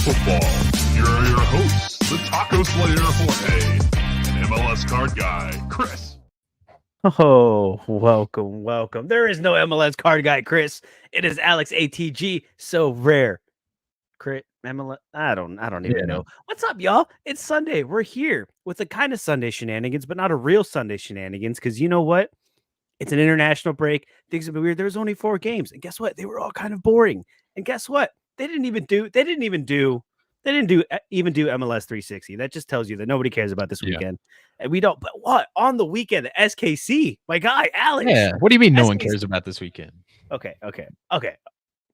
football. Here are your hosts, the Taco Slayer Jorge and MLS card guy Chris. Oh, welcome. There is no MLS card guy, Chris. It is Alex ATG. So rare. Crit MLS. I don't even know. What's up, y'all? It's Sunday. We're here with a kind of Sunday shenanigans, but not a real Sunday shenanigans. Because you know what? It's an international break. Things have been weird. There was only 4 games, and guess what? They were all kind of boring. And guess what? They didn't even do MLS 360. That just tells you that nobody cares about this weekend. And we don't. But what on the weekend? The SKC, my guy Alex. Yeah. What do you mean no one cares about this weekend? Okay.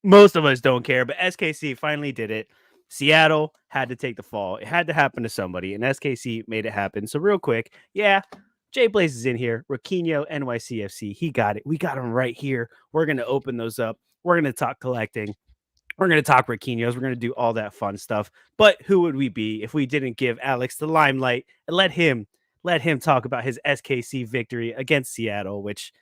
Most of us don't care, but SKC finally did it. Seattle had to take the fall. It had to happen to somebody, and SKC made it happen. So real quick, Jay Blaze is in here. Raquinho, NYCFC. He got it. We got him right here. We're going to open those up. We're going to talk collecting. We're going to talk Raquinhos. We're going to do all that fun stuff. But who would we be if we didn't give Alex the limelight and let him talk about his SKC victory against Seattle, which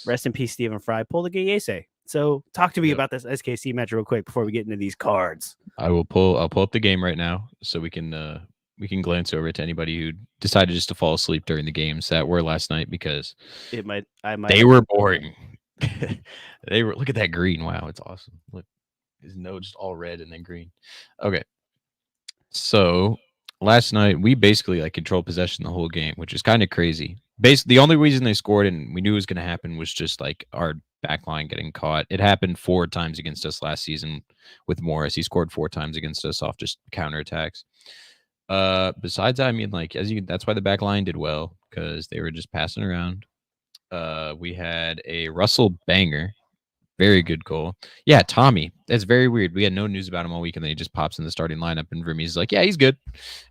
rest in peace, Stephen Fry, pulled a Gayese. So talk to me about this SKC match real quick before we get into these cards. I'll pull up the game right now so we can glance over to anybody who decided just to fall asleep during the games that were last night because they were boring. Look at that green. Wow, it's awesome. Look, his nose just all red and then green. Okay. So last night we basically controlled possession the whole game, which is kind of crazy. Basically, the only reason they scored and we knew it was going to happen was just our backline getting caught. It happened 4 times against us last season with Morris. He scored 4 times against us off just counterattacks. Besides that, I mean, that's why the back line did well because they were just passing around. We had a Russell banger, very good goal. Yeah, Tommy, that's very weird. We had no news about him all week, and then he just pops in the starting lineup, and Vermees is like, yeah, he's good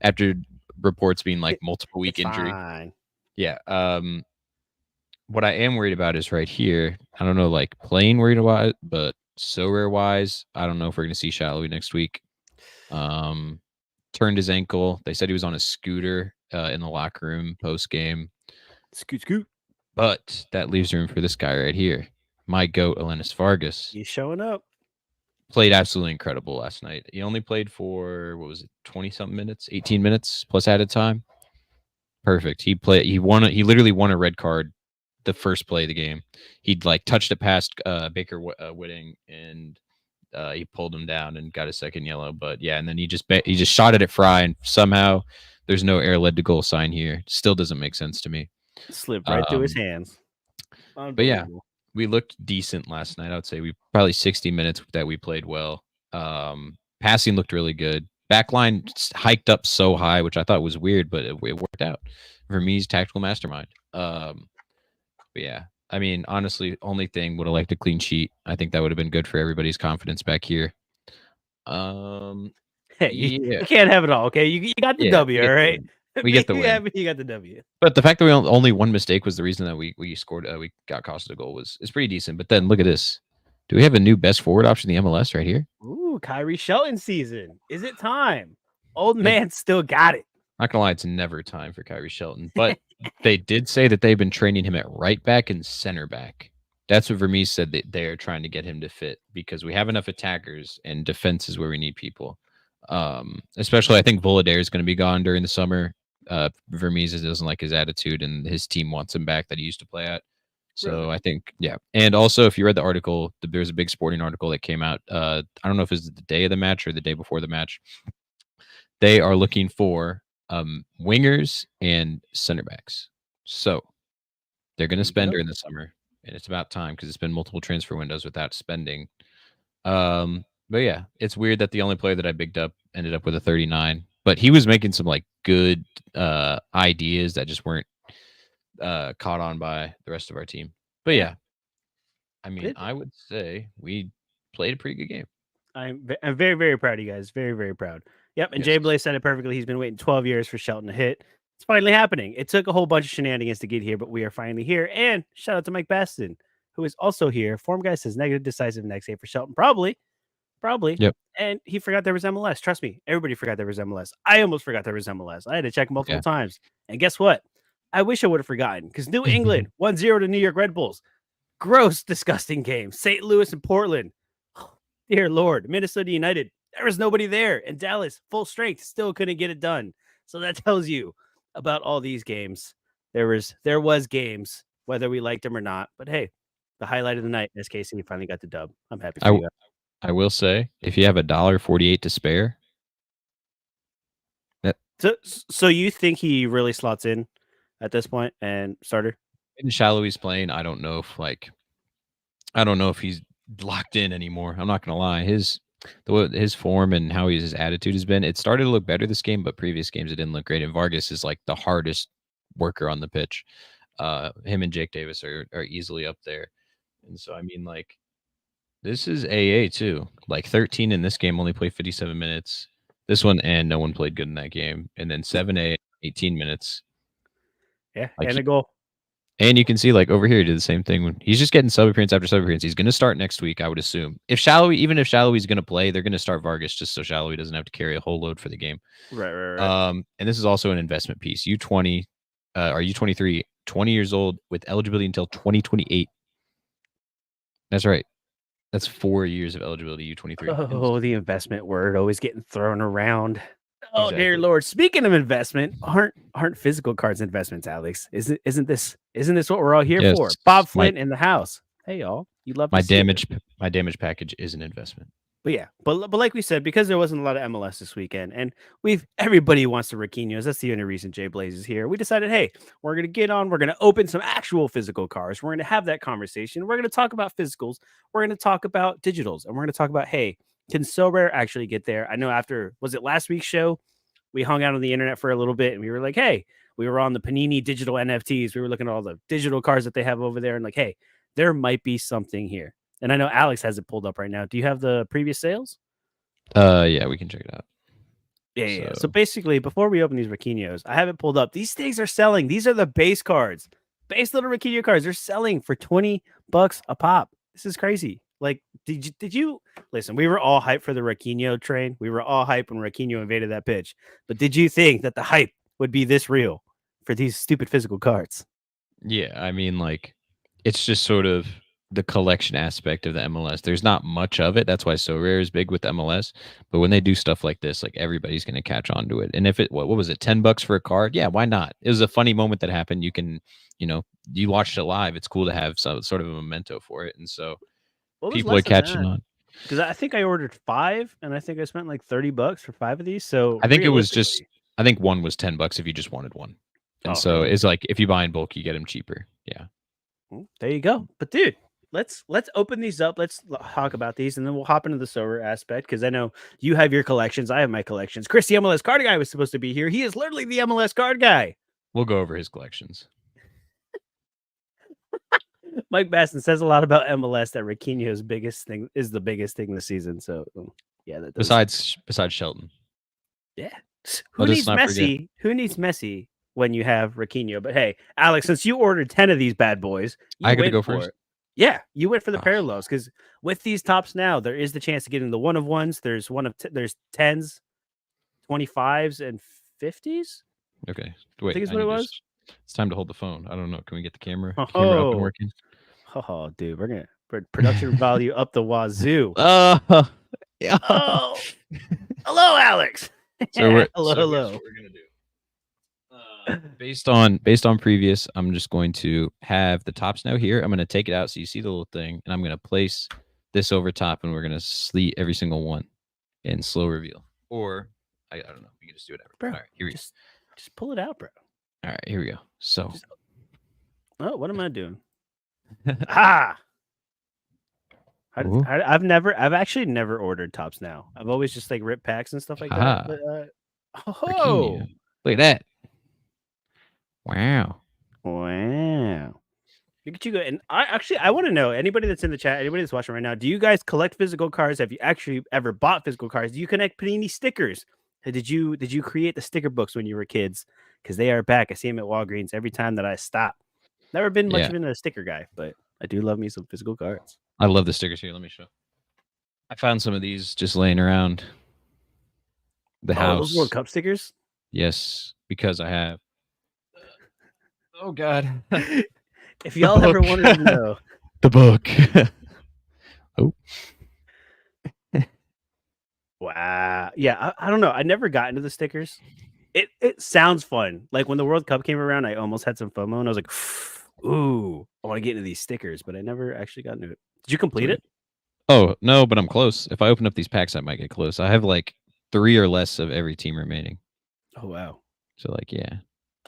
after reports being multiple week injury. Fine. Yeah. What I am worried about is right here. I don't know, playing worried about it, but Sorare wise, I don't know if we're going to see Shallowy next week. Turned his ankle. They said he was on a scooter in the locker room post game. Scoot. But that leaves room for this guy right here. My goat, Elenis Vargas. He's showing up. Played absolutely incredible last night. He only played for 20-something minutes, 18 minutes plus added time. Perfect. He literally won a red card the first play of the game. He'd touched it past Baker Whitting and he pulled him down and got a second yellow. But yeah, and then he just shot it at Fry, and somehow there's no air led to goal sign here. Still doesn't make sense to me. Slipped right through his hands. But yeah, we looked decent last night. I would say we probably 60 minutes that we played well. Passing looked really good. Backline hiked up so high, which I thought was weird, but it worked out. Vermees, tactical mastermind. But yeah, I mean, honestly, only thing would have liked a clean sheet. I think that would have been good for everybody's confidence back here. Hey, you can't have it all, okay? You got the W, all right? We get the win. You got the W. But the fact that we only one mistake was the reason that we scored. We got costed a goal is pretty decent. But then look at this. Do we have a new best forward option in the MLS right here? Ooh, Kyrie Shelton season. Is it time? Old man still got it. Not gonna lie, it's never time for Kyrie Shelton. But they did say that they've been training him at right back and center back. That's what Vermees said that they are trying to get him to fit because we have enough attackers and defense is where we need people. Especially I think Volodare is going to be gone during the summer. Vermees doesn't like his attitude and his team wants him back that he used to play at. So really? I think, yeah. And also, if you read the article, there's a big sporting article that came out. I don't know if it's the day of the match or the day before the match. They are looking for wingers and center backs. So they're going to spend during the summer. And it's about time because it's been multiple transfer windows without spending. But yeah, it's weird that the only player that I picked up ended up with a 39. But he was making some good ideas that just weren't caught on by the rest of our team. But yeah, I mean, I would say we played a pretty good game. I'm very, very proud of you guys. Very, very proud. Yep. And Jay Blaze said it perfectly. He's been waiting 12 years for Shelton to hit. It's finally happening. It took a whole bunch of shenanigans to get here, but we are finally here. And shout out to Mike Baston, who is also here. Form guy says negative decisive next day for Shelton. Probably. Yep. And he forgot there was MLS. Trust me, everybody forgot there was MLS. I almost forgot there was MLS. I had to check multiple times. And guess what? I wish I would have forgotten because New England 1-0 to New York Red Bulls. Gross, disgusting game. St. Louis and Portland. Oh, dear Lord. Minnesota United There was nobody there. And Dallas, full strength, still couldn't get it done. So that tells you about all these games. There was games, whether we liked them or not. But hey, the highlight of the night, SKC finally got the dub. I'm happy for you. I will say, if you have $1.48 to spare, so you think he really slots in at this point and starter? in shallow he's playing, I don't know if he's locked in anymore. I'm not gonna lie. His form and how his attitude has been, it started to look better this game, but previous games it didn't look great. And Vargas is like the hardest worker on the pitch. Him and Jake Davis are easily up there. And so I mean, like, this is AA too. Like 13 in this game only played 57 minutes. This one, and no one played good in that game. And then 7A, 18 minutes. Yeah, like and a goal. And you can see, like, over here, he did the same thing. When he's just getting sub appearance after sub appearance. He's going to start next week, I would assume. Even if Shallowy's going to play, they're going to start Vargas just so Shallowy doesn't have to carry a whole load for the game. Right. And this is also an investment piece. U20, or U23, 20 years old with eligibility until 2028. That's right. That's 4 years of eligibility, U23. Oh, the investment word always getting thrown around. Oh, Exactly. dear Lord. Speaking of investment, aren't physical cards investments, Alex? Isn't this what we're all here for? Bob Flint in the house. Hey, y'all. You love my damage package is an investment. But yeah, but like we said, because there wasn't a lot of MLS this weekend, and everybody wants the Raquinhos. That's the only reason Jay Blaze is here. We decided, hey, we're gonna open some actual physical cards. We're gonna have that conversation. We're gonna talk about physicals. We're gonna talk about digitals, and we're gonna talk about, hey, can Sorare actually get there? I know was it last week's show? We hung out on the internet for a little bit, and we were like, hey, we were on the Panini digital NFTs. We were looking at all the digital cards that they have over there, and like, hey, there might be something here. And I know Alex has it pulled up right now. Do you have the previous sales? Yeah, we can check it out. Yeah. So basically, before we open these Raquinhos, I have it pulled up. These things are selling. These are the base cards. Base little Raquinho cards. They're selling for $20 a pop. This is crazy. Like, did you listen? We were all hyped for the Raquinho train. We were all hyped when Raquinho invaded that pitch. But did you think that the hype would be this real for these stupid physical cards? Yeah, I mean, like, it's just sort of the collection aspect of the MLS. There's not much of it. That's why Sorare is big with MLS. But when they do stuff like this, like, everybody's going to catch on to it. And if what was it, $10 for a card? Yeah, why not? It was a funny moment that happened. You can, you watched it live. It's cool to have some sort of a memento for it. And so people are catching on. Because I think I ordered 5, and I think I spent like $30 for 5 of these. So I think it was I think one was $10 if you just wanted one. And so really? It's like, if you buy in bulk, you get them cheaper. Yeah. There you go. But dude, let's open these up. Let's talk about these, and then we'll hop into the Sorare aspect, because I know you have your collections. I have my collections. Chris, the MLS card guy, was supposed to be here. He is literally the MLS card guy. We'll go over his collections. Mike Baston says a lot about MLS that Raquinho's biggest thing is the biggest thing this season. So yeah, that does. Besides Shelton. Yeah. Who needs Messi? Who needs Messi when you have Raquinho? But hey, Alex, since you ordered 10 of these bad boys, I got to go first. Yeah, you went for the parallels, because with these Topps Now, there is the chance of getting the 1 of 1s. There's there's 10s, 25s, and 50s. Okay, wait. I think it's what it was. It's time to hold the phone. I don't know. Can we get the camera up and working? Oh, dude, we're production value up the wazoo. Yeah. Oh, hello, Alex. Hello. Hello. Here's what we're gonna do. Based on previous, I'm just going to have the Topps Now here. I'm going to take it out so you see the little thing, and I'm going to place this over top, and we're going to sleeve every single one in slow reveal. Or I don't know. We can just do whatever. Bro, all right, here we go. Just pull it out, bro. All right, here we go. So, what am I doing? I've actually never ordered Topps Now. I've always just like ripped packs and stuff like that. But, look at that! Wow! Look at you go. And I want to know, anybody that's in the chat, anybody that's watching right now, do you guys collect physical cards? Have you actually ever bought physical cards? Do you connect Panini stickers? Did you create the sticker books when you were kids? Because they are back. I see them at Walgreens every time that I stop. Never been much of a sticker guy, but I do love me some physical cards. I love the stickers here. Let me show. I found some of these just laying around the house. Those World Cup stickers? Yes, because I have. Oh God! If y'all ever wanted to know the book. Oh. Wow. Yeah, I don't know. I never got into the stickers. It sounds fun. Like when the World Cup came around, I almost had some FOMO, and I was like, "Ooh, I want to get into these stickers," but I never actually got into it. Did you complete it? Oh no, but I'm close. If I open up these packs, I might get close. I have like 3 or less of every team remaining. Oh wow. So like, yeah,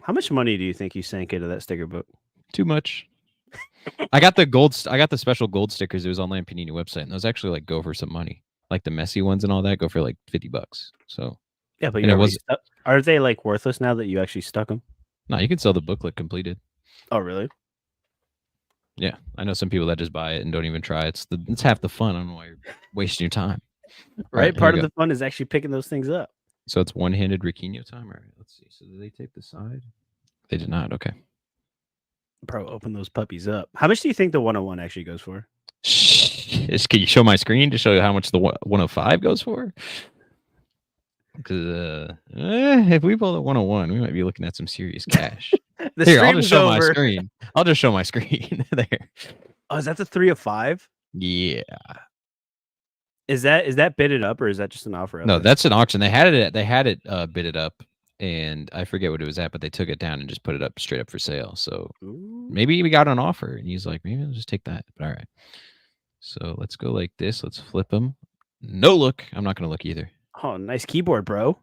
How much money do you think you sank into that sticker book? too much. I got the gold. I got the special gold stickers. It was on the Panini website, and those actually like go for some money. Like the messy ones and all that go for like $50. So Yeah, but and you it already was are they like worthless now that you actually stuck them? no. You can sell the booklet completed. Oh really? Yeah, I know some people that just buy it and don't even try. It's half the fun. I don't know why you're wasting your time. Right. Here Part we of go. the fun is actually picking those things up. So it's one-handed Raquinho time. All right, let's see. So did they tape the side? They did not. Okay. Bro, open those puppies up. How much do you think the 101 actually goes for? Can you show my screen to show you how much the 105 goes for? Because if we pull the 101, we might be looking at some serious cash. The Here, I'll stream just is show my over. screen. I'll just show my screen there. Oh, is that the 3 of 5? Yeah. Is that bidded up or is that just an offer? No, that's an auction. They had it bidded up, and I forget what it was at, but they took it down and just put it up straight up for sale. So maybe we got an offer, and he's like, maybe I'll just take that. But all right. So let's go like this. Let's flip them. No look. I'm not gonna look either. Oh, nice keyboard, bro.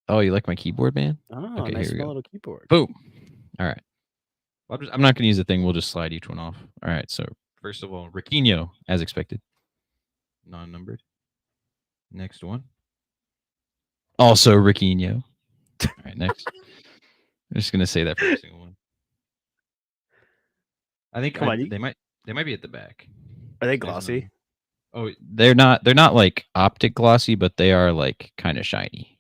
Oh, you like my keyboard, man? Oh, Okay, nice here we small go. little keyboard. Boom. All right. I'm not going to use the thing. We'll just slide each one off. All right. So first of all, Raquinho, as expected, non-numbered. Next one. Also Raquinho. All right. Next. I'm just going to say that for every single one. I think they might be at the back. Are they glossy? Oh, they're not like optic glossy, but they are like kind of shiny.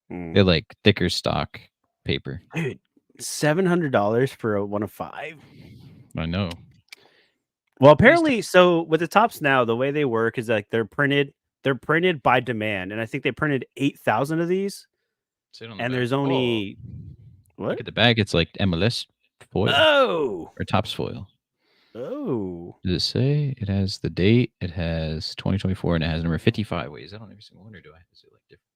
They're like thicker stock paper. Dude, $700 for a 1 of 5. I know. Well, apparently, so with the Topps Now, the way they work is like they're printed by demand, and I think they printed 8,000 of these. And there's only what? Look at the bag. It's like MLS foil. Oh, or Topps foil. Oh, Does it say it has the date? It has 2024 and it has number 55. Wait, is that on every single one or do I have to say like different?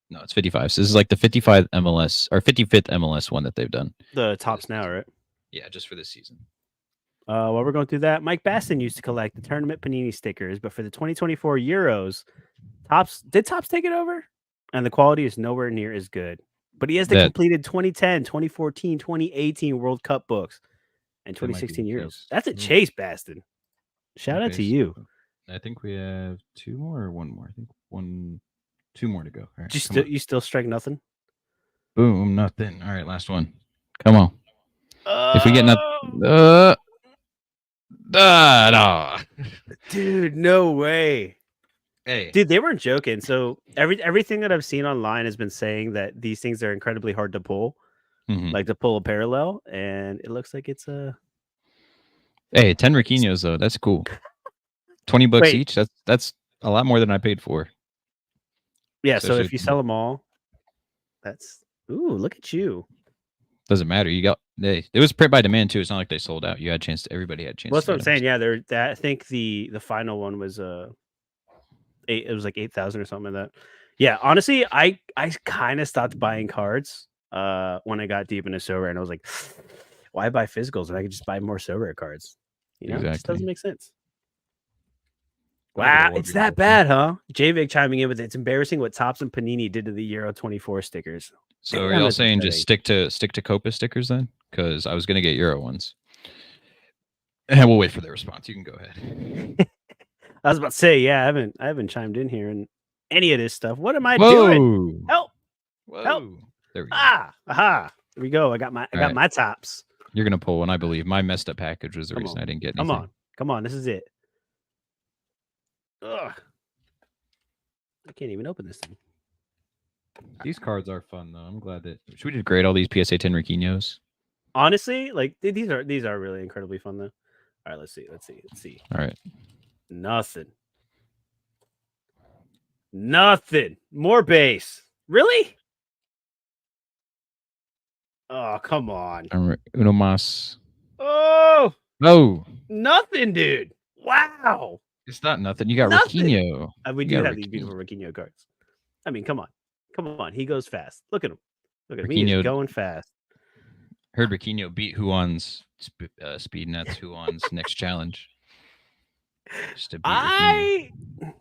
No, it's 55. So this is like the 55 MLS or 55th MLS one that they've done. The Topps Now, right? Yeah, just for this season. While we're going through that, Mike Baston used to collect the tournament Panini stickers, but for the 2024 Euros, Topps take it over? And the quality is nowhere near as good. But he has the completed 2010, 2014, 2018 World Cup books and 2016 Euros. That's a chase, Baston. Shout out to you. I think we have 2 more or 1 more. I think 2 more to go. All right, you still strike nothing? Boom, nothing. All right, last one. Come on. If we get nothing. No. Dude, no way. Hey. Dude, they weren't joking. So everything that I've seen online has been saying that these things are incredibly hard to pull. Like to pull a parallel, and it looks like it's a Hey, 10 Raquinhos though. That's cool. $20 each. That's a lot more than I paid for. Yeah, so if you sell them all, that's look at you. Doesn't matter. You got it was print by demand too. It's not like they sold out. You had a chance to everybody had a chance. Well, that's what I'm saying. Yeah, I think the final one was it was like 8,000 or something like that. Yeah, honestly, I kind of stopped buying cards when I got deep into Sorare, and I was like, why buy physicals when I could just buy more Sorare cards? You know, It just doesn't make sense. Wow, it's that bad, huh? JVig chiming in with it's embarrassing what Topps and Panini did to the Euro 24 stickers. So are y'all saying just stick to Copa stickers then? Because I was gonna get Euro ones. And we'll wait for their response. You can go ahead. I was about to say, yeah, I haven't chimed in here in any of this stuff. What am I doing? Help! Help! There we go. Aha! There we go. I got my Topps. You're gonna pull one, I believe. My messed up package was the reason I didn't get anything. Come on, this is it. Ugh. I can't even open this thing. These cards are fun though. I'm glad that should we just grade all these PSA 10 Raquinhos? Honestly, like these are really incredibly fun though. All right, let's see. All right. Nothing. More base. Really? Oh, come on. Uno mas. Oh. Nothing, dude. Wow. It's not nothing. You got Raquinho. We do have these beautiful Raquinho cards. I mean, come on. He goes fast. Look at him. Look at him. He is Raquinho going fast. heard Raquinho beat Huon's speed nuts. Huon's next challenge. Just to beat Raquinho.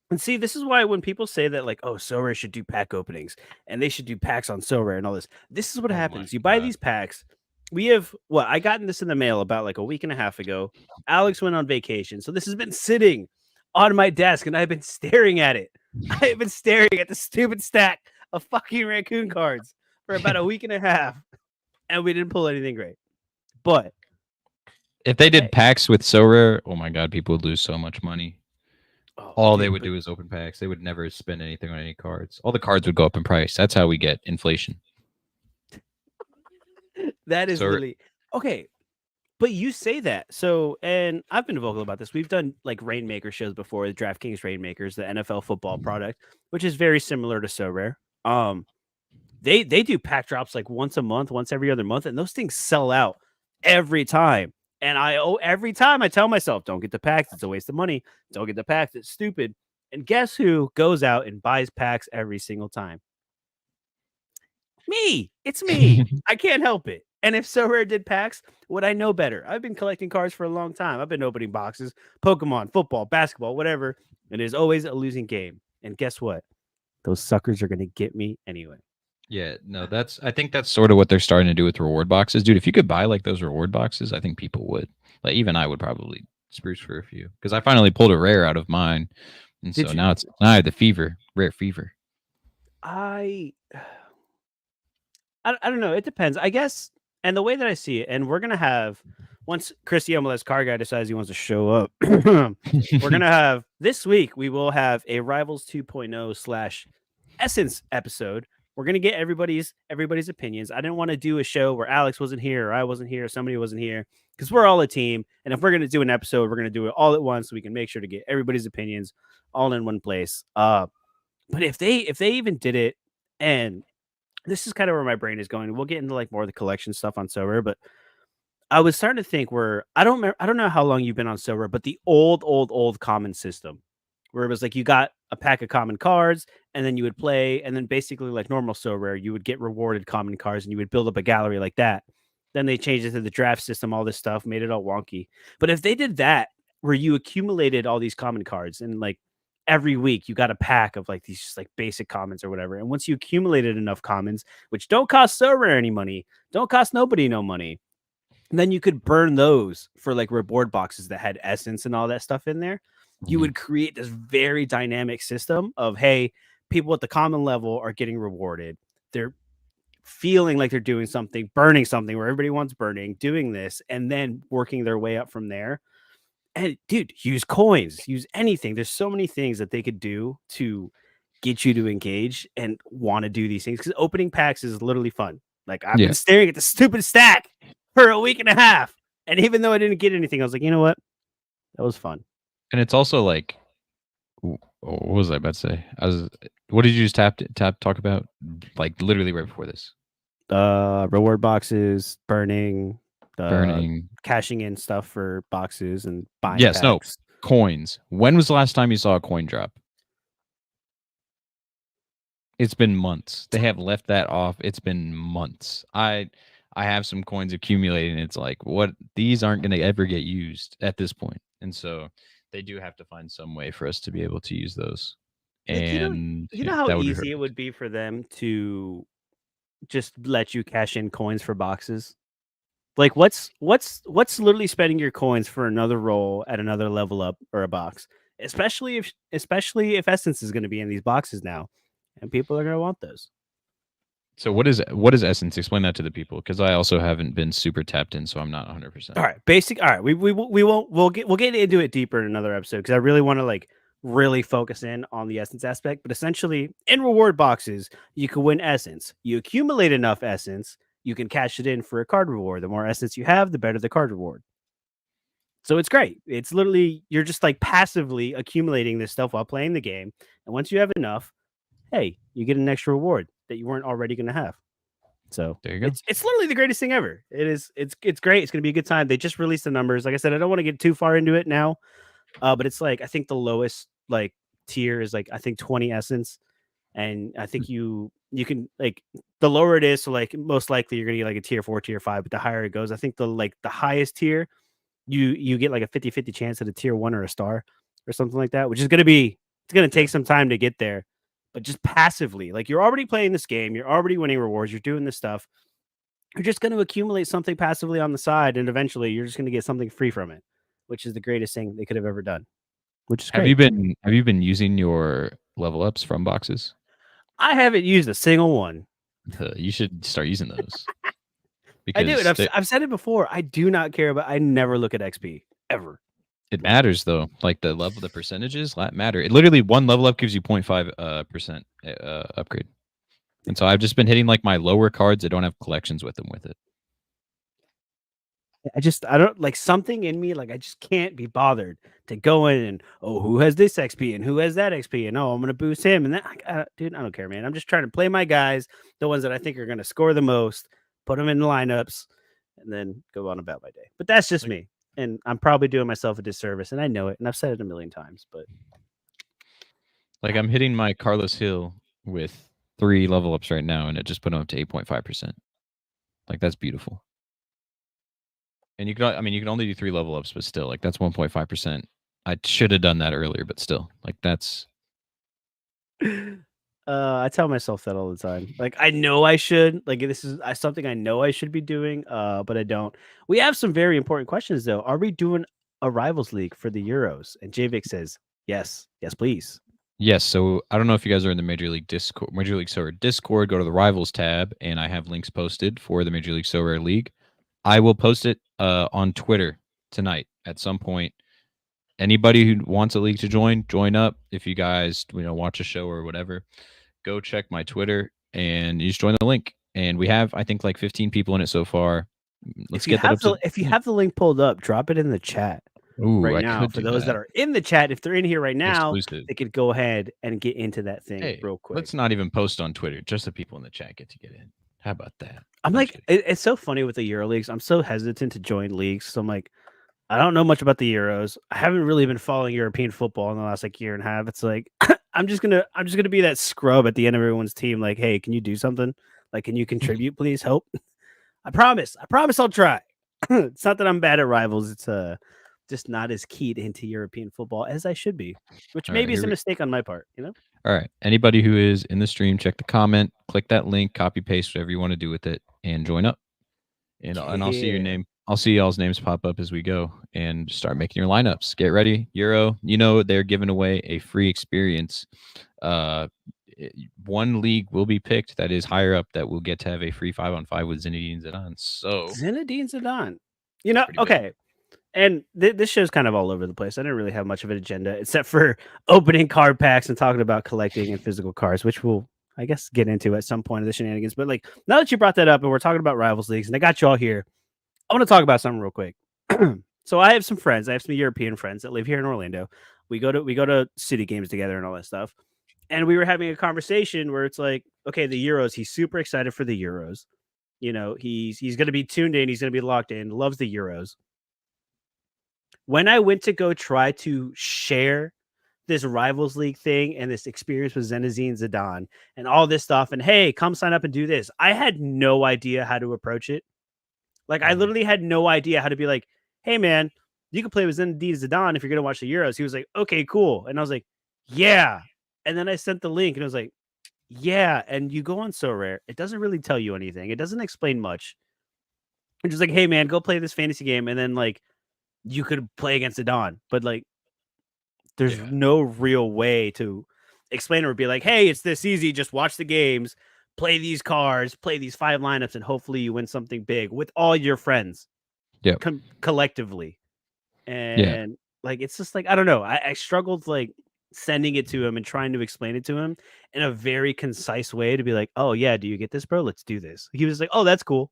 And see, this is why when people say that, like, oh, Sorare should do pack openings and they should do packs on Sorare and all this is what happens. You buy these packs. We have I gotten this in the mail about like a week and a half ago. Alex went on vacation. So this has been sitting on my desk and I've been staring at it. I have been staring at the stupid stack of fucking raccoon cards for about a week and a half. And we didn't pull anything great. But if they did packs with Sorare, oh my god, people would lose so much money. All they would do is open packs. They would never spend anything on any cards. All the cards would go up in price. That's how we get inflation. That is really okay. But you say that. So, and I've been vocal about this. We've done like Rainmaker shows before, the DraftKings Rainmakers, the NFL football product, which is very similar to Sorare. They do pack drops like once a month, once every other month, and those things sell out every time. And every time I tell myself, don't get the packs, it's a waste of money. Don't get the packs, it's stupid. And guess who goes out and buys packs every single time? Me. It's me. I can't help it. And if Sorare did packs, would I know better? I've been collecting cards for a long time. I've been opening boxes, Pokemon, football, basketball, whatever. And it is always a losing game. And guess what? Those suckers are going to get me anyway. Yeah, no, I think that's sort of what they're starting to do with reward boxes. Dude, if you could buy like those reward boxes, I think people would. Like even I would probably spruce for a few. Because I finally pulled a rare out of mine. And so now I have the rare fever. I don't know. It depends, I guess. And the way that I see it, and we're gonna have once Chris the MLS card guy decides he wants to show up, we're gonna have this week. We will have a Rivals 2.0 / Essence episode. We're gonna get everybody's opinions. I didn't want to do a show where Alex wasn't here or I wasn't here, or somebody wasn't here, because we're all a team. And if we're gonna do an episode, we're gonna do it all at once so we can make sure to get everybody's opinions all in one place. But if they even did it, and this is kind of where my brain is going. We'll get into like more of the collection stuff on Sorare, but I was starting to think I don't know how long you've been on Sorare, but the old common system where it was like you got a pack of common cards and then you would play, and then basically like normal Sorare, you would get rewarded common cards and you would build up a gallery like that. Then they changed it to the draft system, all this stuff, made it all wonky. But if they did that, where you accumulated all these common cards and like every week you got a pack of like these just like basic commons or whatever. And once you accumulated enough commons, which don't cost Sorare any money, don't cost nobody no money, then you could burn those for like reward boxes that had essence and all that stuff in there. You would create this very dynamic system of, hey, people at the common level are getting rewarded. They're feeling like they're doing something, burning something where everybody wants burning, doing this, and then working their way up from there. And dude, use coins, use anything. There's so many things that they could do to get you to engage and want to do these things, because opening packs is literally fun. Like I've been staring at the stupid stack for a week and a half. And even though I didn't get anything, I was like, you know what? That was fun. And it's also like, what was I about to say? What did you just talk about? Like literally right before this. Reward boxes, burning, cashing in stuff for boxes and buying. Yes, no, coins. When was the last time you saw a coin drop? It's been months. They have left that off. It's been months. I have some coins accumulating. It's like, what? These aren't going to ever get used at this point. And so they do have to find some way for us to be able to use those. And you know how easy it would be for them to just let you cash in coins for boxes? Like what's literally spending your coins for another roll at another level up or a box, especially if Essence is going to be in these boxes now, and people are going to want those. So what is Essence? Explain that to the people, because I also haven't been super tapped in, so I'm not 100%. All right, basic. All right, we'll get into it deeper in another episode, because I really want to like really focus in on the Essence aspect. But essentially, in reward boxes, you can win Essence. You accumulate enough Essence, you can cash it in for a card reward. The more Essence you have, the better the card reward. So it's great. It's literally, you're just like passively accumulating this stuff while playing the game. And once you have enough, hey, you get an extra reward that you weren't already going to have. So there you go. It's literally the greatest thing ever. It's great. It's going to be a good time. They just released the numbers. Like I said, I don't want to get too far into it now, but it's like, I think the lowest like tier is like I think 20 essence, and I think you can like the lower it is, so like most likely you're gonna get like a tier 4, tier 5, but the higher it goes, I think the highest tier you get like a 50-50 chance at a tier 1 or a star or something like that, which is it's gonna take some time to get there, but just passively, like you're already playing this game, you're already winning rewards, you're doing this stuff. You're just going to accumulate something passively on the side, and eventually you're just going to get something free from it, which is the greatest thing they could have ever done. Which is great. Have you been using your level ups from boxes? I haven't used a single one. You should start using those. I do, and I've said it before. I do not care, but I never look at XP ever. It matters though. Like the percentages matter. It literally one level up gives you 0.5 percent upgrade. And so I've just been hitting like my lower cards that don't have collections with them with it. I don't like something in me. Like I just can't be bothered to go in and who has this XP and who has that XP and I'm gonna boost him and that. Dude, I don't care, man. I'm just trying to play my guys, the ones that I think are gonna score the most, put them in the lineups, and then go on about my day. But that's just me, and I'm probably doing myself a disservice, and I know it, and I've said it a million times. But like I'm hitting my Carlos Hill with 3 level ups right now, and it just put him up to 8.5%. Like that's beautiful. And you can only do 3 level ups, but still, like that's 1.5%. I should have done that earlier, but still, like that's. I tell myself that all the time. Like I know I should. Like this is something I know I should be doing, but I don't. We have some very important questions though. Are we doing a rivals league for the Euros? And JVIC says yes, please. Yes, so I don't know if you guys are in the Major League Sorare Discord. Go to the Rivals tab, and I have links posted for the Major League Sorare League. I will post it on Twitter tonight at some point. Anybody who wants a league to join up. If you guys watch a show or whatever, go check my Twitter and you just join the link. And we have I think like 15 people in it so far. Let's get that up. If you have the link pulled up, drop it in the chat. Ooh, right now for those that are in the chat. If they're in here right now, they could go ahead and get into that thing real quick. Let's not even post on Twitter. Just the people in the chat get to get in. How about that? I'm like, it's so funny with the Euro leagues. I'm so hesitant to join leagues. So I'm like, I don't know much about the Euros. I haven't really been following European football in the last like year and a half. It's like I'm just gonna be that scrub at the end of everyone's team. Like, hey, can you do something? Like, can you contribute, please? Help. I promise I'll try. It's not that I'm bad at rivals. It's just not as keyed into European football as I should be, which maybe is a mistake on my part, All right. Anybody who is in the stream, check the comment, click that link, copy paste whatever you want to do with it, and join up. And I'll see your name. I'll see y'all's names pop up as we go and start making your lineups. Get ready, Euro. They're giving away a free experience. One league will be picked that is higher up that will get to have a free 5-on-5 with Zinedine Zidane. So Zinedine Zidane, okay. And this show's kind of all over the place. I didn't really have much of an agenda except for opening card packs and talking about collecting and physical cards, which we'll, I guess, get into at some point of the shenanigans. But like now that you brought that up and we're talking about rivals leagues and I got you all here, I want to talk about something real quick. So I have some friends. I have some European friends that live here in Orlando. We go to city games together and all that stuff. And we were having a conversation where it's like, okay, the Euros. He's super excited for the Euros. He's going to be tuned in. He's going to be locked in. Loves the Euros. When I went to go try to share this Rivals League thing and this experience with Zinedine Zidane and all this stuff, and hey, come sign up and do this, I had no idea how to approach it. Like, I literally had no idea how to be like, hey, man, you can play with Zinedine Zidane if you're going to watch the Euros. He was like, okay, cool. And I was like, yeah. And then I sent the link and it was like, yeah. And you go on Sorare. It doesn't really tell you anything. It doesn't explain much. It's just like, hey, man, go play this fantasy game. And then, like, you could play against Zidane. But, like, there's no real way to explain it or be like, hey, it's this easy. Just watch the games, play these cards, play these 5 lineups, and hopefully you win something big with all your friends collectively. And like, it's just like, I don't know. I struggled like sending it to him and trying to explain it to him in a very concise way to be like, oh yeah, do you get this, bro? Let's do this. He was like, oh, that's cool.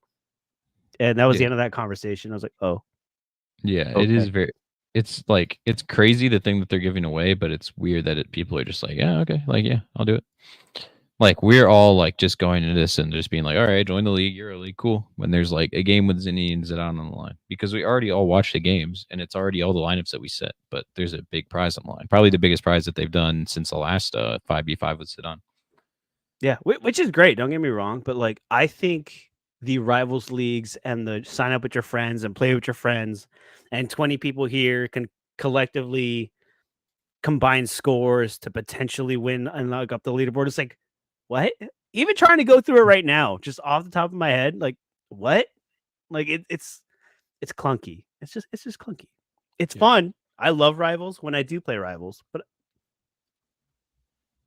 And that was the end of that conversation. I was like, oh. Yeah, okay. It is it's like, it's crazy the thing that they're giving away, but it's weird that people are just like, yeah, okay, like, yeah, I'll do it. Like we're all like just going into this and just being like, all right, join the league, you're a league, cool. When there's like a game with Zinni and Zidane on the line, because we already all watch the games and it's already all the lineups that we set. But there's a big prize on the line, probably the biggest prize that they've done since the last 5v5 with Zidane. Yeah, which is great. Don't get me wrong, but like I think the rivals leagues and the sign up with your friends and play with your friends, and 20 people here can collectively combine scores to potentially win and look up the leaderboard. It's like, what? Even trying to go through it right now, just off the top of my head, like what? Like it's clunky. It's just clunky. It's fun. I love rivals when I do play rivals, but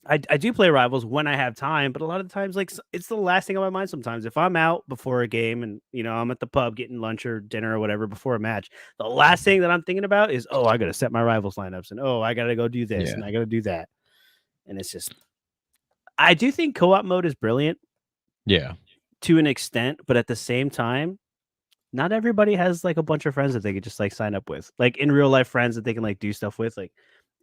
I do play rivals when I have time, but a lot of the times, like it's the last thing on my mind. Sometimes, if I'm out before a game and I'm at the pub getting lunch or dinner or whatever before a match, the last thing that I'm thinking about is, oh, I got to set my rivals lineups, and oh, I got to go do this, and I got to do that, and it's just. I do think co-op mode is brilliant, to an extent, but at the same time, not everybody has like a bunch of friends that they could just like sign up with, like in real life friends that they can like do stuff with, like.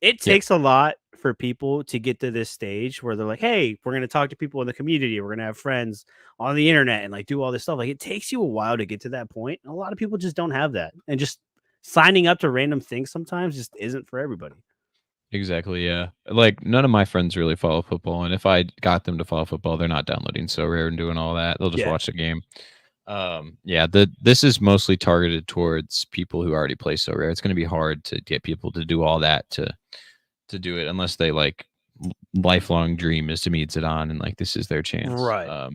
It takes a lot for people to get to this stage where they're like, hey, we're going to talk to people in the community. We're going to have friends on the internet and like do all this stuff. Like it takes you a while to get to that point. And a lot of people just don't have that. And just signing up to random things sometimes just isn't for everybody. Exactly. Yeah. Like none of my friends really follow football. And if I got them to follow football, they're not downloading Sorare and doing all that. They'll just watch the game. This is mostly targeted towards people who already play Sorare. It's going to be hard to get people to do all that to do it unless they like lifelong dream is to meet Zidane and like this is their chance. Right.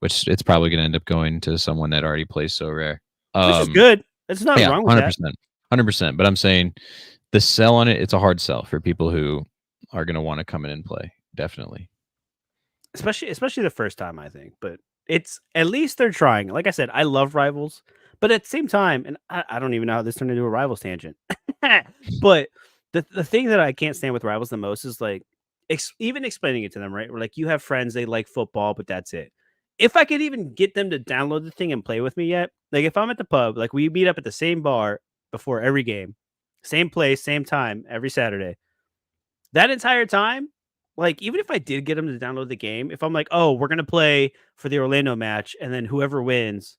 Which it's probably going to end up going to someone that already plays Sorare. Which is good. It's not wrong with 100%, that. 100%. But I'm saying the sell on it, it's a hard sell for people who are going to want to come in and play. Definitely. Especially the first time, I think. But it's at least they're trying. Like I said, I love rivals, but at the same time, and I don't even know how this turned into a rivals tangent. But the thing that I can't stand with rivals the most is like even explaining it to them, right? Where like you have friends, they like football, but that's it. If I could even get them to download the thing and play with me yet, like if I'm at the pub, like we meet up at the same bar before every game, same place, same time, every Saturday. That entire time, like even if I did get them to download the game, if I'm like, oh, we're gonna play for the Orlando match, and then whoever wins,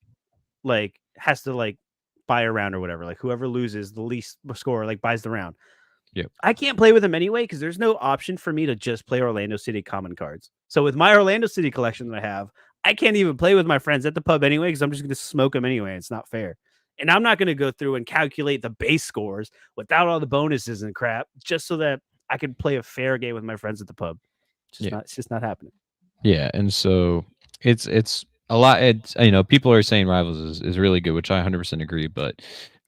like has to like buy a round or whatever. Like whoever loses the least score, like buys the round. Yep. I can't play with them anyway because there's no option for me to just play Orlando City common cards. So with my Orlando City collection that I have, I can't even play with my friends at the pub anyway because I'm just going to smoke them anyway. It's not fair. And I'm not going to go through and calculate the base scores without all the bonuses and crap just so that I can play a fair game with my friends at the pub. It's just not happening. Yeah, and so it's a lot. It's people are saying rivals is really good, which I 100% agree, but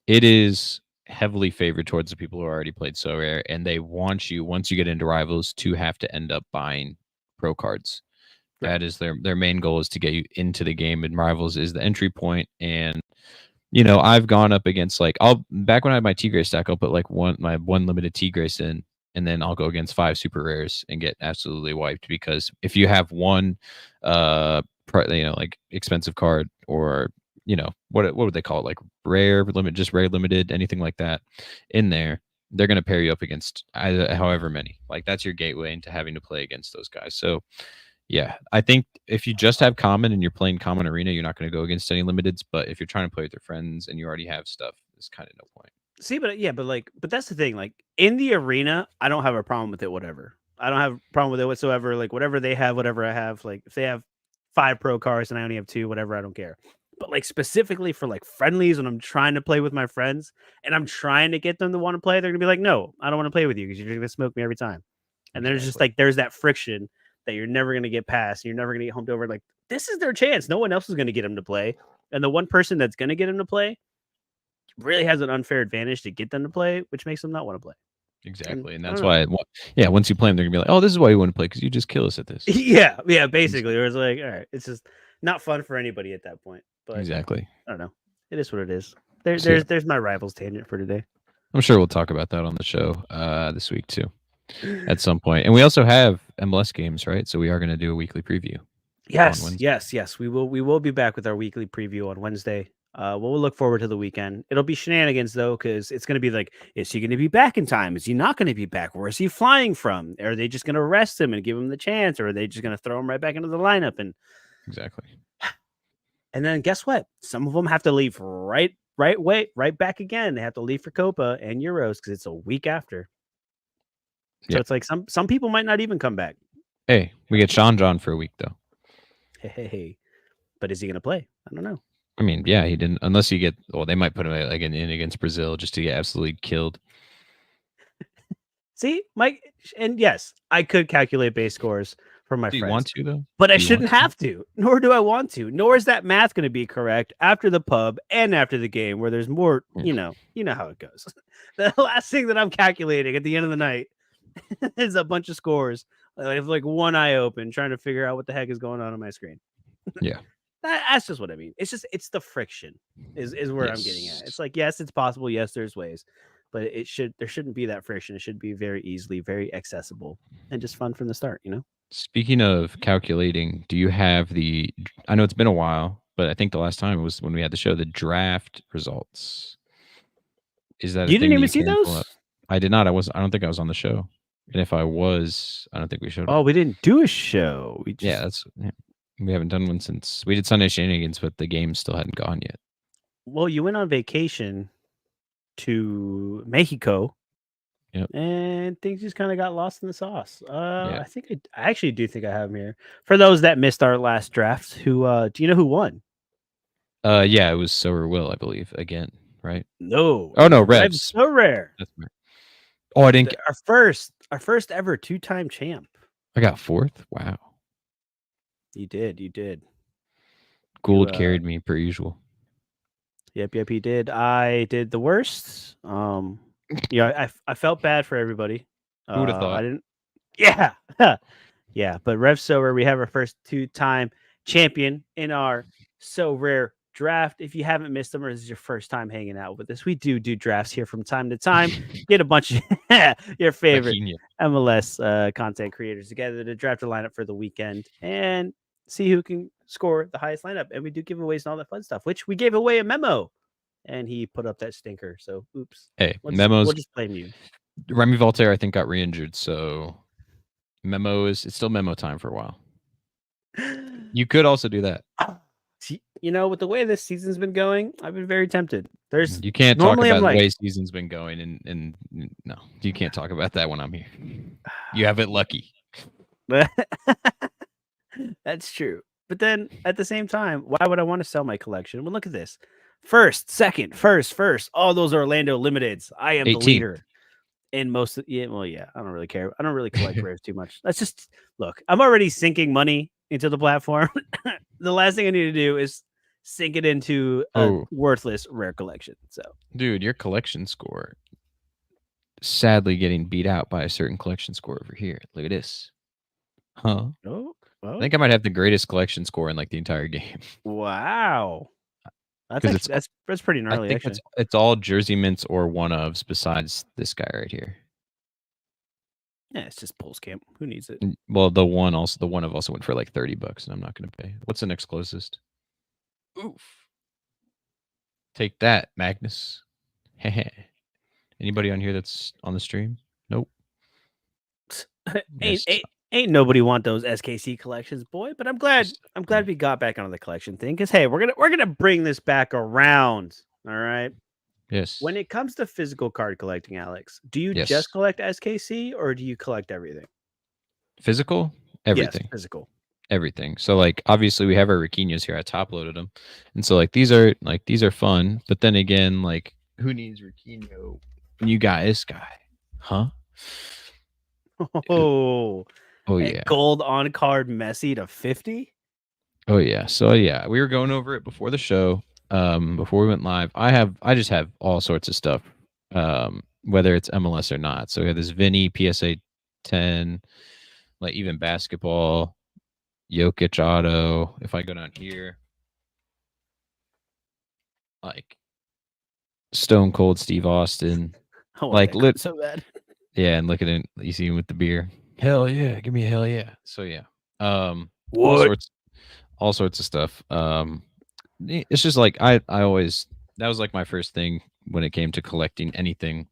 it is heavily favored towards the people who already played Sorare, and they want you once you get into rivals to have to end up buying pro cards. Right. That is their main goal, is to get you into the game, and rivals is the entry point. And I've gone up against back when I had my Tigre stack, I'll put my one limited Tigres in, and then I'll go against 5 super rares and get absolutely wiped, because if you have one like expensive card, or what would they call it, like rare limited, anything like that in there, they're going to pair you up against however many. Like that's your gateway into having to play against those guys. So yeah, I think if you just have common and you're playing common arena, you're not going to go against any limiteds. But if you're trying to play with your friends and you already have stuff, it's kind of no point. See, but that's the thing. Like in the arena, I don't have a problem with it. Whatever, I don't have a problem with it whatsoever. Like whatever they have, whatever I have. Like if they have 5 pro cards and I only have 2, whatever, I don't care. But like specifically for like friendlies, when I'm trying to play with my friends and I'm trying to get them to want to play, they're gonna be like, no, I don't want to play with you because you're gonna smoke me every time. And there's just like there's that friction that you're never gonna get past. You're never gonna get homed over. Like this is their chance. No one else is gonna get them to play, and the one person that's gonna get them to play really has an unfair advantage to get them to play, which makes them not want to play. Exactly. And that's why, once you play them, they're gonna be like, oh, this is why you want to play, because you just kill us at this. Yeah, basically. It was like, all right, it's just not fun for anybody at that point. But exactly. I don't know. It is what it is. There's my rivals tangent for today. I'm sure we'll talk about that on the show this week too, at some point. And we also have MLS games, right? So we are going to do a weekly preview. Yes. We will be back with our weekly preview on Wednesday. We'll look forward to the weekend. It'll be shenanigans though, because it's going to be like, is he going to be back in time? Is he not going to be back? Where is he flying from? Are they just going to arrest him and give him the chance, or are they just going to throw him right back into the lineup? Exactly. And then guess what? Some of them have to leave right back again. They have to leave for Copa and Euros because it's a week after. So Yeah. it's like some people might not even come back. Hey, we get Sean John for a week though. Hey, but is he going to play? I don't know. I mean, yeah, he didn't. Unless you get, well, they might put him like in against Brazil just to get absolutely killed. See, Mike, and yes, I could calculate base scores for my Do you friends. want to though? But I shouldn't have to, nor do I want to, nor is that math going to be correct after the pub and after the game where there's more, you know how it goes. The last thing that I'm calculating at the end of the night is a bunch of scores. I have like one eye open trying to figure out what the heck is going on my screen. Yeah. That's just what I mean. It's the friction is where I'm getting at. It's like, yes, it's possible. Yes, there's ways, but there shouldn't be that friction. It should be very easily, very accessible and just fun from the start, Speaking of calculating, do you have I know it's been a while, but I think the last time was when we had the show, the draft results. Is that you didn't even see those? I did not. I don't think I was on the show. And if I was, I don't think we showed up. We didn't do a show. We haven't done one since we did Sunday Shenanigans, but the game still hadn't gone yet. Well, you went on vacation to Mexico. Yep. And things just kind of got lost in the sauce. I think I actually do think I have them here. For those that missed our last draft, do you know who won? Yeah, it was Sorare Will, I believe, again, right? No. Oh no, Revs. Sorare. That's right. Oh, I didn't. Our first ever 2-time champ. I got 4th. Wow. You did. Gould carried me per usual. Yep, he did. I did the worst. I felt bad for everybody. Who would have thought? I didn't. Yeah, yeah. But Rev So Rare, we have our first 2-time champion in our So Rare draft. If you haven't missed them, or this is your first time hanging out with us, we do drafts here from time to time. Get a bunch of your favorite MLS content creators together to draft a lineup for the weekend and see who can score the highest lineup. And we do giveaways and all that fun stuff, which we gave away a memo. And he put up that stinker. So, oops. Hey, memos. We'll just blame you. Remy Voltaire, I think, got re-injured. So, it's still memo time for a while. You could also do that. See, with the way this season's been going, I've been very tempted. You can't talk about the way season's been going, and no, you can't talk about that when I'm here. You have it lucky. That's true. But then at the same time, why would I want to sell my collection? Well, look at this. First, second, first. All those Orlando limiteds. I am 18. The leader in most of I don't really care. I don't really collect rares too much. Let's just look. I'm already sinking money into the platform. The last thing I need to do is sink it into a worthless rare collection. So, dude, your collection score sadly getting beat out by a certain collection score over here. Look at this. Huh? Oh. I think I might have the greatest collection score in like the entire game. Wow. That's pretty gnarly. I think it's all jersey mints or one-ofs besides this guy right here. Yeah, it's just Pulse Camp. Who needs it? Well, the one of also went for like $30, and I'm not going to pay. What's the next closest? Oof. Take that, Magnus. Anybody on here that's on the stream? Nope. Ain't nobody want those SKC collections, boy. But I'm glad we got back onto the collection thing because hey, we're gonna bring this back around. All right. Yes. When it comes to physical card collecting, Alex, do you just collect SKC or do you collect everything? Physical, everything. Yes, physical, everything. So like obviously we have our Raquinhos here. I top loaded them, and so like these are fun. But then again, like who needs Raquinho when you got this guy? Huh? Oh yeah. Gold on card Messi to 50. Oh yeah. So yeah, we were going over it before the show. Before we went live, I just have all sorts of stuff. Whether it's MLS or not. So we have this Vinny PSA 10, like even basketball, Jokic auto. If I go down here, like Stone Cold Steve Austin. Like so bad. Yeah, and look at it. You see him with the beer. Hell yeah, give me a hell yeah. So yeah, what? All sorts of stuff. it's just like I always that was like my first thing when it came to collecting anything.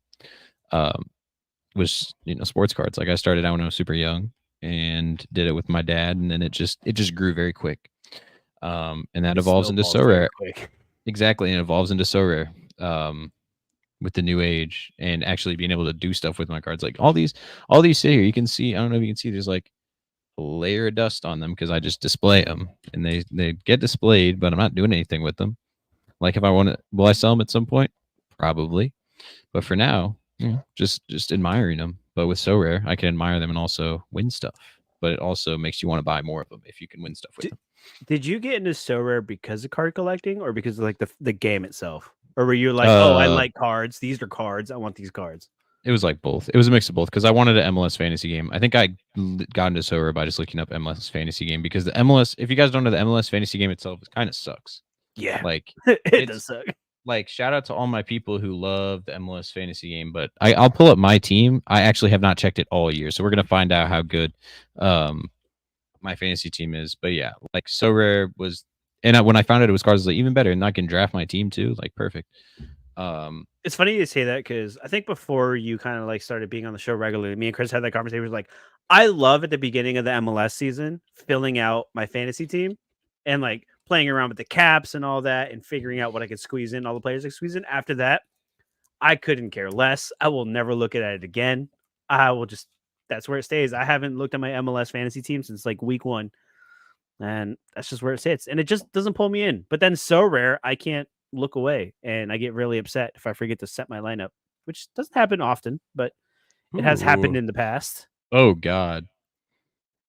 Was sports cards. Like I started out when I was super young and did it with my dad, and then it just grew very quick. And that It evolves into snowballs so very rare. quick. Exactly, and it evolves into so rare. With the new age and actually being able to do stuff with my cards, like all these sit here. You can see. I don't know if you can see. There's like a layer of dust on them because I just display them, and they get displayed, but I'm not doing anything with them. Like if I want to, will I sell them at some point? Probably, but for now, just admiring them. But with so rare, I can admire them and also win stuff. But it also makes you want to buy more of them if you can win stuff with them. Did you get into so rare because of card collecting or because of like the game itself? Or were you like, oh, I like cards. These are cards. I want these cards. It was like both. It was a mix of both because I wanted an MLS fantasy game. I think I got into so rare by just looking up MLS fantasy game because the MLS, if you guys don't know, the MLS fantasy game itself, it kind of sucks. Yeah, Like it does suck. Like shout out to all my people who love the MLS fantasy game, but I'll pull up my team. I actually have not checked it all year, so we're gonna find out how good my fantasy team is. But yeah, like so rare was, and when I found out it was cards, I was like even better, and I can draft my team too, like perfect. It's funny you say that because I think before you kind of like started being on the show regularly, me and Chris had that conversation. It was like, I love at the beginning of the MLS season filling out my fantasy team and like playing around with the caps and all that and figuring out what I could squeeze in, all the players I could squeeze in. After that, I couldn't care less. I will never look at it again. I will just, that's where it stays. I haven't looked at my MLS fantasy team since like week 1. And that's just where it sits. And it just doesn't pull me in. But then so rare, I can't look away. And I get really upset if I forget to set my lineup, which doesn't happen often, but it has happened in the past. Oh God.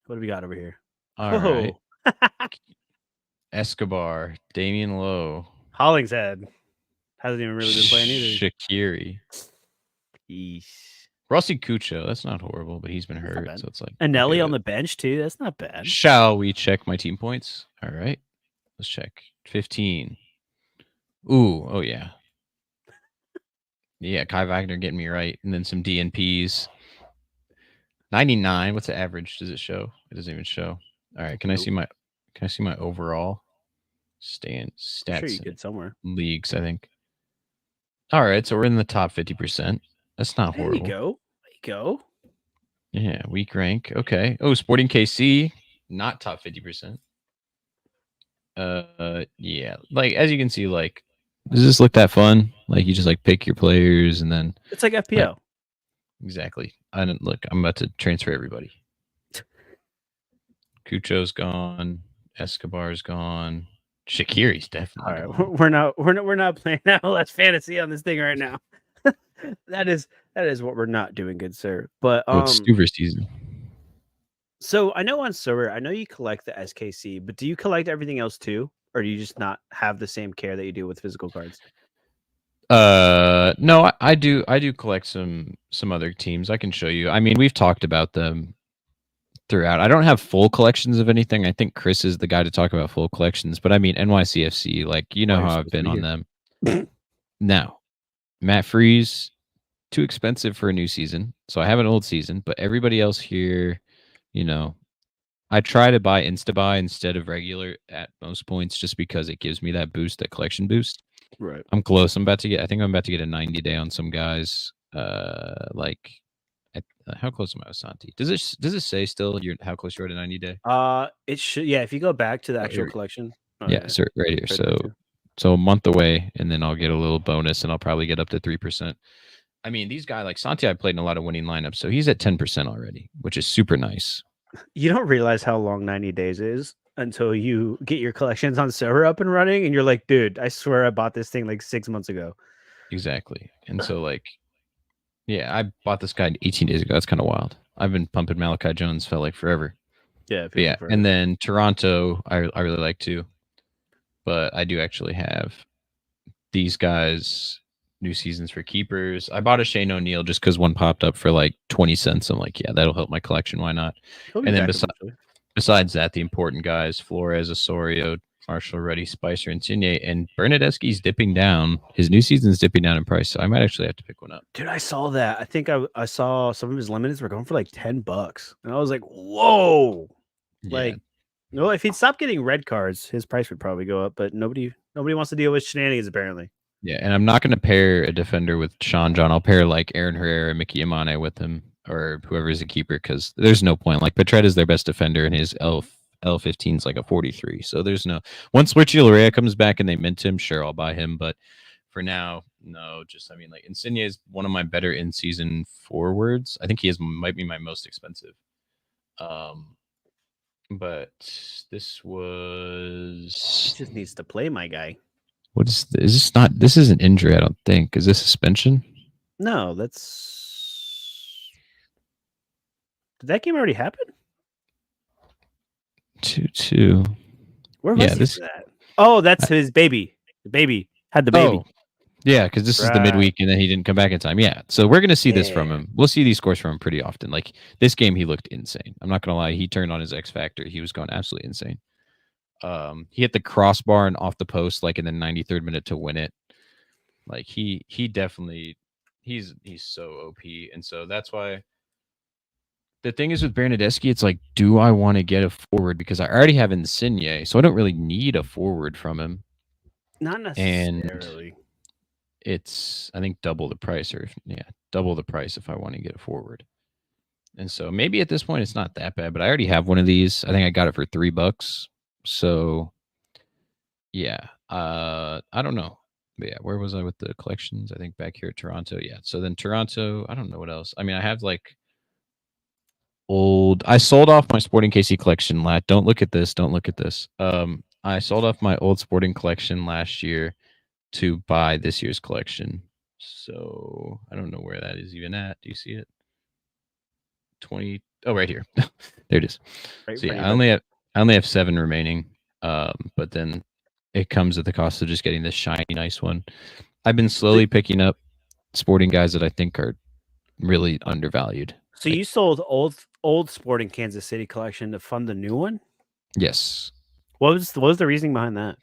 What do we got over here? All right. Escobar, Damian Lowe, Hollingshead hasn't even really been playing either. Shaqiri, Rossi Cucho. That's not horrible, but he's been hurt, so it's like Anelli on the bench too. That's not bad. Shall we check my team points? All right, let's check. 15. Ooh, oh yeah, yeah. Kai Wagner getting me right, and then some DNPs. 99. What's the average? Does it show? It doesn't even show. All right, can I see my overall stats? I'm sure you could somewhere. Leagues, I think. All right, so we're in the top 50%. That's not horrible. There you go. Yeah, weak rank. Okay. Oh, Sporting KC, not top 50%. Yeah. Like as you can see, like, does this look that fun? Like you just like pick your players and then it's like FPL. Like, exactly. I didn't look. I'm about to transfer everybody. Cucho's gone. Escobar's gone. Shaqiri's definitely all right. gone. We're not playing MLS fantasy on this thing right now. that is what we're not doing, good sir. But it's super season. So I know on server, I know you collect the SKC, but do you collect everything else too, or do you just not have the same care that you do with physical cards? No, I do collect some other teams. I can show you. I mean, we've talked about them throughout. I don't have full collections of anything. I think Chris is the guy to talk about full collections, but I mean NYCFC, like how I've been on them. Now, Matt Freeze, too expensive for a new season, so I have an old season. But everybody else here, I try to buy Instabuy instead of regular at most points, just because it gives me that boost, that collection boost. Right. I'm close. I think I'm about to get a 90-day on some guys. How close am I with Santi? Does it say still how close you are to 90-day? It should. Yeah, if you go back to the actual collection. Yeah, so right here. So a month away, and then I'll get a little bonus, and I'll probably get up to 3%. I mean, these guys like Santi, I played in a lot of winning lineups, so he's at 10% already, which is super nice. You don't realize how long 90 days is until you get your collections on server up and running, and you're like, dude, I swear I bought this thing like 6 months ago. Exactly. And so like, yeah, I bought this guy 18 days ago. That's kind of wild. I've been pumping Malachi Jones, felt like forever. Yeah. Yeah. Forever. And then Toronto, I really like too. But I do actually have these guys new seasons for keepers. I bought a Shane O'Neill just because one popped up for like 20 cents. I'm like, yeah, that'll help my collection. Why not? And then besides that, the important guys, Flores, Osorio, Marshall, Reddy, Spicer, Insigne, and Bernadeschi's dipping down. His new season's dipping down in price, so I might actually have to pick one up. Dude, I saw that. I think I saw some of his limiteds were going for like $10, and I was like, whoa! Yeah. No, if he'd stop getting red cards, his price would probably go up. But nobody wants to deal with shenanigans apparently. Yeah, and I'm not going to pair a defender with Sean John. I'll pair like Aaron Herrera, Mickey Amane with him, or whoever is a keeper, because there's no point. Like Petretta is their best defender, and his L15 is like a 43. So there's no. Once Richie Larea comes back and they mint him, sure, I'll buy him. But for now, no. Just I mean, like Insigne is one of my better in season forwards. I think might be my most expensive. But this was He just needs to play, my guy. what is this? Not this isn't injury, I don't think. Is this suspension? No, that's. Did that game already happen? 2-2. Where was Yeah, he this- for that? Oh, that's his baby. The baby had the baby. Oh, yeah, because this is the Right. midweek and then he didn't come back in time. Yeah, so we're gonna see this from Yeah. him. We'll see these scores from him pretty often. Like this game, he looked insane. I'm not gonna lie, he turned on his X factor. He was going absolutely insane. He hit the crossbar and off the post like in the 93rd minute to win it. Like he definitely he's so OP, and so that's why. The thing is with Bernadeschi, it's like, do I want to get a forward because I already have Insigne, so I don't really need a forward from him. Not necessarily. It's I think double the price, or double the price if I want to get a forward. And so maybe at this point it's not that bad, but I already have one of these. I think I got it for $3. So yeah, I don't know. But yeah, where was I with the collections? I think back here at Toronto. Yeah. So then Toronto, I don't know what else. I mean, I have like I sold off my Sporting KC collection don't look at this. Don't look at this. I sold off my old Sporting collection last year to buy this year's collection. So I don't know where that is even at. Do you see it? 20. Oh, right here. There it is. Right, So yeah, right. I only have 7 remaining. But then it comes at the cost of just getting this shiny nice one. I've been slowly picking up Sporting guys that I think are really undervalued. So you sold old Sporting Kansas City collection to fund the new one? Yes. What was the reasoning behind that?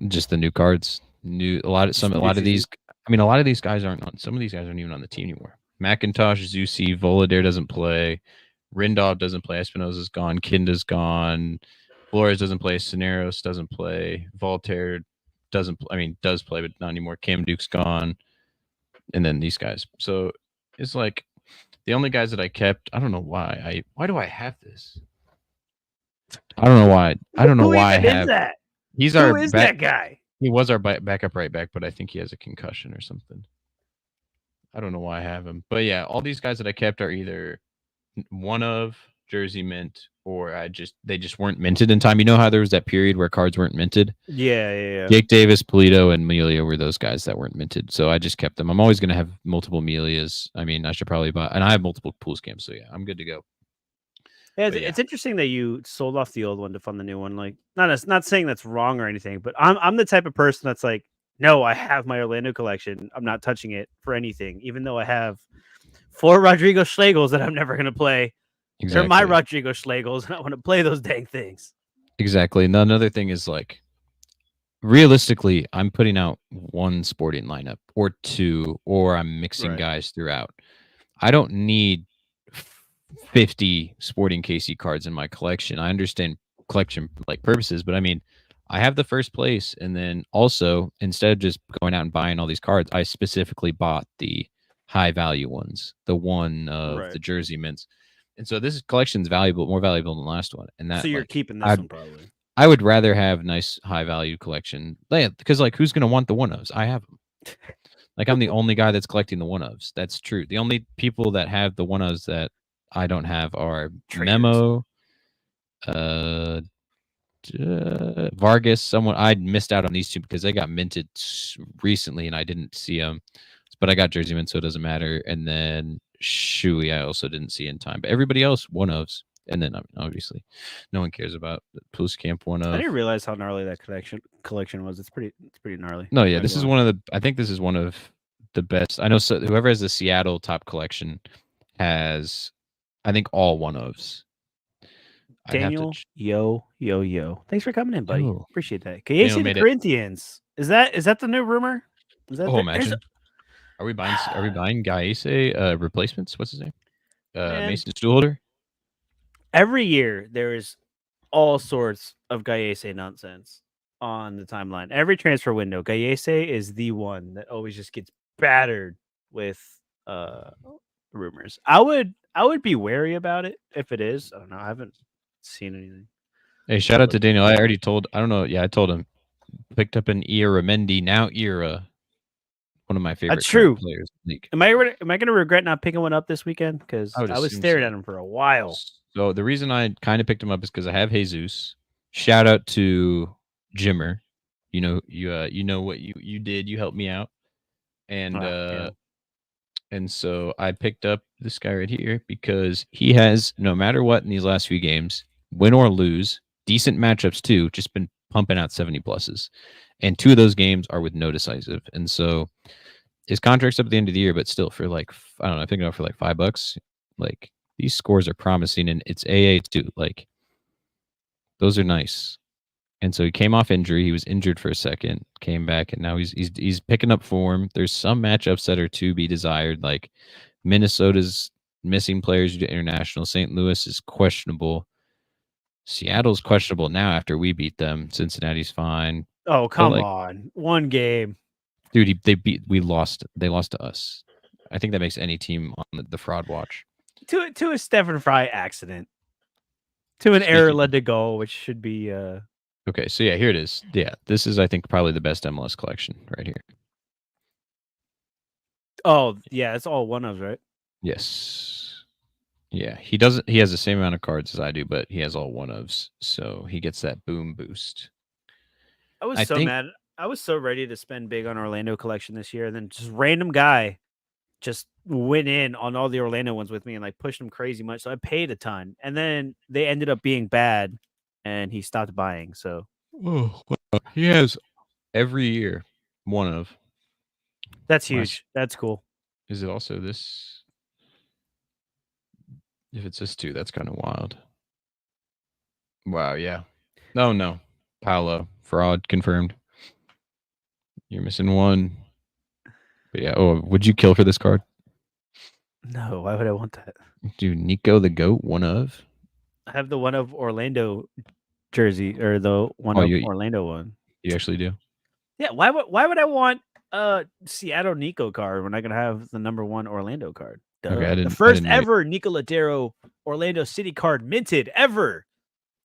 Just the new cards. A lot of these. I mean, a lot of these guys aren't on. Some of these guys aren't even on the team anymore. McIntosh, Zusi, Volader doesn't play. Rindov doesn't play. Espinosa's gone. Kinda's gone. Flores doesn't play. Cineros doesn't play. Voltaire doesn't. Does play, but not anymore. Cam Duke's gone. And then these guys. So it's like the only guys that I kept. I don't know why. Why do I have this? I don't know why. I don't know why I have that. He's Who our is that guy? He was our backup right back, but I think he has a concussion or something. I don't know why I have him. But yeah, all these guys that I kept are either one of jersey mint or they just weren't minted in time. You know how there was that period where cards weren't minted? Yeah. Jake Davis, Polito, and Melia were those guys that weren't minted. So I just kept them. I'm always going to have multiple Melias. I mean, I should probably buy, and I have multiple pools games. So yeah, I'm good to go. Yeah, it's interesting that you sold off the old one to fund the new one. Like, not saying that's wrong or anything, but I'm the type of person that's like, no, I have my Orlando collection. I'm not touching it for anything, even though I have 4 Rodrigo Schlegels that I'm never going to play. Exactly. They're my Rodrigo Schlegels, and I want to play those dang things. Exactly. And another thing is like, realistically, I'm putting out 1 Sporting lineup or 2, or I'm mixing guys throughout. I don't need 50 Sporting KC cards in my collection. I understand collection like purposes, but I mean, I have the first place, and then also instead of just going out and buying all these cards, I specifically bought the high value ones, the one of the jersey mints, and so this collection's more valuable than the last one. And that, so you're keeping this one probably. I would rather have nice high value collection, because like who's gonna want the one ofs? I have them. Like I'm the only guy that's collecting the one ofs. That's true. The only people that have the one ofs that I don't have are Memo, Vargas. Someone I missed out on these 2 because they got minted recently and I didn't see them, but I got jersey mint, so it doesn't matter. And then Shui, I also didn't see in time, but everybody else one ofs. And then obviously, no one cares about the Plus Camp one of. I didn't realize how gnarly that collection was. It's pretty gnarly. No, yeah, this is one of the. I think this is one of the best. I know. So whoever has the Seattle top collection has, I think, all one ofs. Daniel, yo. Thanks for coming in, buddy. Oh. Appreciate that. KC the Corinthians. Is that the new rumor? Is that imagine. Are we buying Gaese replacements? What's his name? Mason Stuhlholder. Every year there is all sorts of Gallese nonsense on the timeline. Every transfer window, Gallese is the one that always just gets battered with rumors. I would be wary about it if it is. I don't know. I haven't seen anything. Hey, shout out to Daniel. I already told. I don't know. Yeah, I told him. Picked up an Ira Mendy, now Ira, one of my favorite That's true. players in the league. Am I going to regret not picking one up this weekend? Because I would I was assume staring so. at him for a while. So the reason I kind of picked him up is because I have Jesus. Shout out to Jimmer. You know what you did. You helped me out, and Yeah. and so I picked up this guy right here because he has, no matter what in these last few games, win or lose, decent matchups too, just been pumping out 70 pluses. And 2 of those games are with no decisive. And so his contract's up at the end of the year, but still for like, I don't know, I picked it up for like $5. Like, these scores are promising, and it's AA too. Like, those are nice. And so he came off injury. He was injured for a second, came back, and now he's picking up form. There's some matchups that are to be desired, like Minnesota's missing players due to international. St. Louis is questionable. Seattle's questionable now after we beat them. Cincinnati's fine. Oh, come on. One game. Dude, we lost. They lost to us. I think that makes any team on the fraud watch. To a Stephen Fry accident. To an error led to goal, which should be Okay, so yeah, here it is. Yeah, this is, I think, probably the best MLS collection right here. Oh, yeah, it's all one of, right? Yes. Yeah, he has the same amount of cards as I do, but he has all one ofs, so he gets that boom boost. I was so mad. I was so ready to spend big on Orlando collection this year, and then just random guy just went in on all the Orlando ones with me and like pushed them crazy much. So I paid a ton, and then they ended up being bad, and he stopped buying. So he has every year one of. That's huge. That's cool. Is it also this? If it's this too, that's kind of wild. Wow, yeah. No. Paolo, fraud confirmed. You're missing one. But yeah, would you kill for this card? No, why would I want that? Dude, Nico the GOAT, one of? I have the one of Orlando jersey, or the one of Orlando one. You actually do? Yeah, why would I want a Seattle Nico card when I can have the number 1 Orlando card? Duh. Okay, the first ever Nico Ladero Orlando City card minted ever.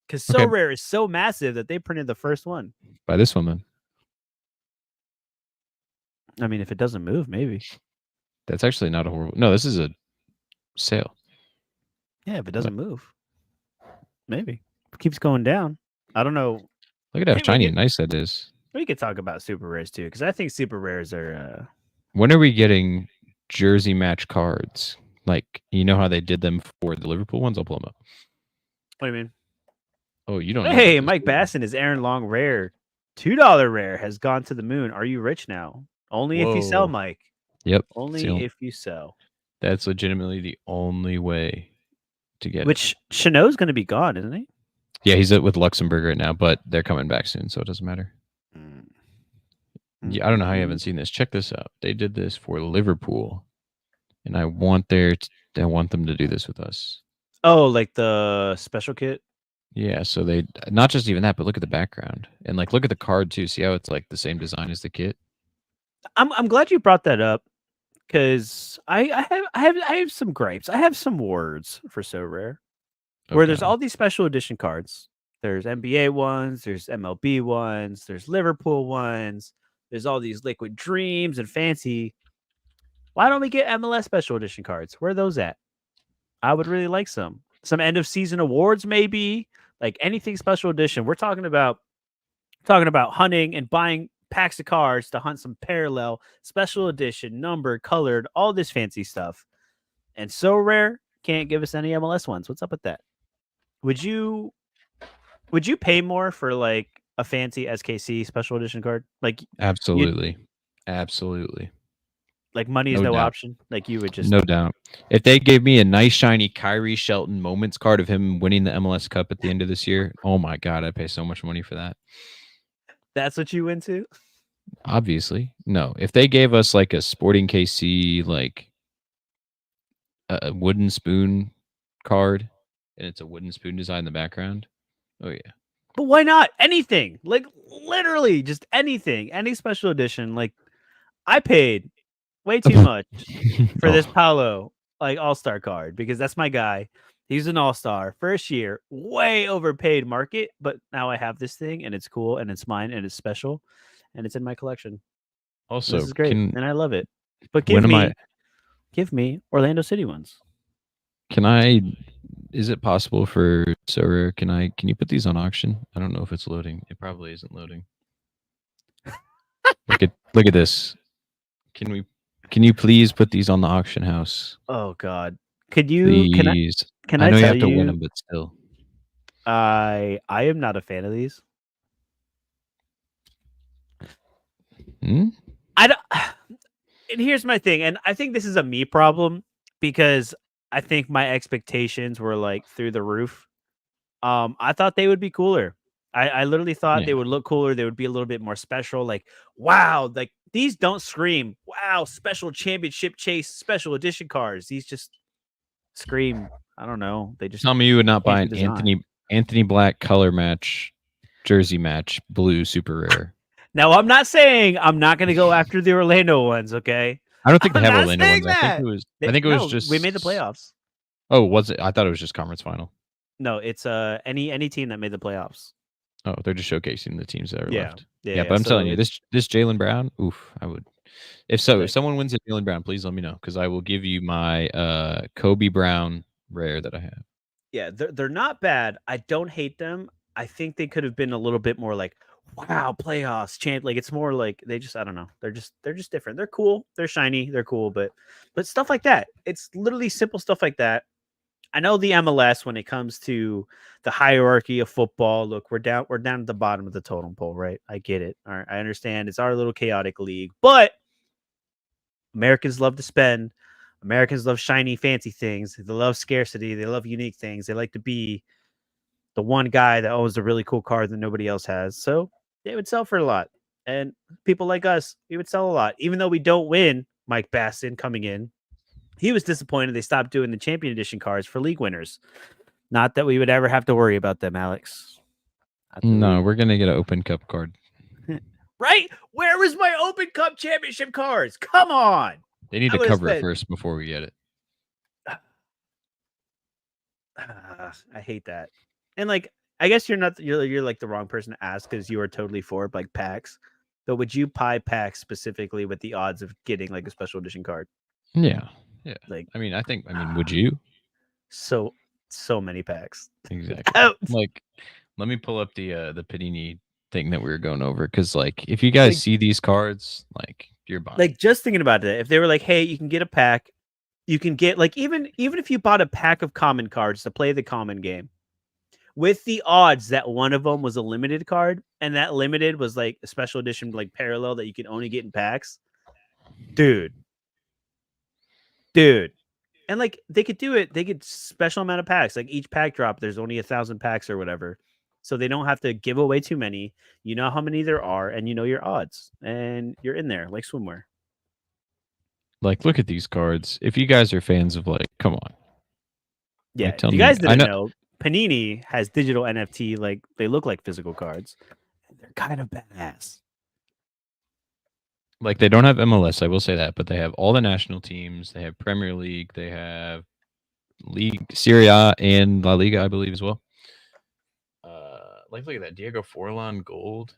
Because Sorare is so massive that they printed the first one. Buy this one then. I mean, if it doesn't move, maybe. That's actually not a horrible. No, this is a sale. Yeah, if it doesn't move, maybe. If it keeps going down. I don't know. Look at how shiny and nice that is. We could talk about super rares too, because I think super rares are. When are we getting jersey match cards? Like, you know how they did them for the Liverpool ones? I'll pull them up. What do you mean? Oh, you don't. Hey, Mike Basson is Aaron Long rare. $2 rare has gone to the moon. Are you rich now? Only if you sell, Mike. Yep. Only if you sell. That's legitimately the only way to get Which Chanot's going to be gone, isn't he? Yeah, he's with Luxembourg right now, but they're coming back soon, so it doesn't matter. Yeah, I don't know how you haven't seen this. Check this out. They did this for Liverpool, and I want them to do this with us. Oh, like the special kit? Yeah, so they not just even that, but look at the background and like look at the card too. See how it's like the same design as the kit? I'm glad you brought that up, because I have some gripes. I have some words for So Rare, where there's all these special edition cards. There's NBA ones, there's MLB ones, there's Liverpool ones, there's all these Liquid Dreams and fancy. Why don't we get MLS special edition cards? Where are those at? I would really like some end of season awards, maybe, like anything special edition. We're talking about hunting and buying packs of cards to hunt some parallel, special edition, numbered, colored, all this fancy stuff. And So Rare can't give us any MLS ones. What's up with that? Would you pay more for like a fancy SKC special edition card? Like, absolutely. Like, money is no option. Like, you would just, no doubt. If they gave me a nice shiny Kyrie Shelton moments card of him winning the MLS Cup at the end of this year, oh my god, I'd pay so much money for that. That's what you into? Obviously. No. If they gave us like a Sporting KC, like a wooden spoon card, and it's a wooden spoon design in the background, Oh yeah. But why not? Anything. Like literally just anything. Any special edition. Like I paid way too much for this Oh, Paolo like all-star card because that's my guy. He's an all-star. First year, way overpaid market, but now I have this thing and it's cool and it's mine and it's special and it's in my collection. This also, is great and I love it. But when am I? give me Orlando City ones. Can I? Is it possible for Sorare? Can you put these on auction? I don't know if it's loading. It probably isn't loading. Look at this. Can you please put these on the auction house? Oh God. Could you Please. can I I know you tell have to win you them, but still. I am not a fan of these. Hmm? I don't and here's my thing, and I think this is a me problem because I think my expectations were like through the roof. I thought they would be cooler. I literally thought they Yeah. would look cooler. They would be a little bit more special. Like, wow, like these don't scream, wow, special championship chase special edition cars. These just scream, I don't know. They just Tell me you would not buy fancy an design. Anthony Black color match, jersey match, blue super rare. Now, I'm not saying I'm not going to go after the Orlando ones, okay? I don't think they I'm have not Orlando saying ones. that. I think it was No, we made the just. playoffs. Oh, was it? I thought it was just conference final. No, it's any team that made the playoffs. Oh, they're just showcasing the teams that are Yeah. left. Yeah, Yeah, yeah. but I'm So telling you, this Jalen Brown, oof, I would. If like, someone wins a Jalen Brown, please let me know because I will give you my Kobe Brown rare that I have. yeah, they're not bad. I don't hate them. I think they could have been a little bit more like, wow, playoffs, champ. Like it's more like they just I don't know. They're just different. They're cool. They're shiny. They're cool. But stuff like that. It's literally simple stuff like that. I know the MLS when it comes to the hierarchy of football. Look, we're down at the bottom of the totem pole, right? I get it. All right, I understand. It's our little chaotic league, but Americans love to spend. Americans love shiny, fancy things. They love scarcity. They love unique things. They like to be the one guy that owns a really cool car that nobody else has. So they would sell for a lot. And people like us, we would sell a lot. Even though we don't win, Mike Basson coming in, he was disappointed they stopped doing the champion edition cars for league winners. Not that we would ever have to worry about them, Alex. No, we're gonna get an Open Cup card. Right? Where was my Open Cup championship cars? Come on. They need I to would've cover it said- first before we get it. I hate that. And like, I guess you're like the wrong person to ask because you are totally for like packs. But would you buy packs specifically with the odds of getting like a special edition card? Yeah, yeah. Like, I mean, would you? so many packs. Exactly. Out. Like, let me pull up the Panini thing that we were going over because, like, if you guys Like- see these cards, like, you're buying. Like just thinking about it, if they were like, hey, you can get a pack, you can get like even if you bought a pack of common cards to play the common game, with the odds that one of them was a limited card and that limited was like a special edition like parallel that you can only get in packs, dude. And like they could do it, they get special amount of packs. Like each pack drop, there's only 1,000 packs or whatever. So they don't have to give away too many. You know how many there are, and you know your odds, and you're in there like swimwear. Like, look at these cards. If you guys are fans of, like, come on. Yeah, Like, if tell you me- guys I didn't know- know, Panini has digital NFT. Like they look like physical cards, and they're kind of badass. Like, they don't have MLS, I will say that, but they have all the national teams. They have Premier League. They have League, Serie A, and La Liga, I believe, as well. Like, look at that. Diego Forlan gold.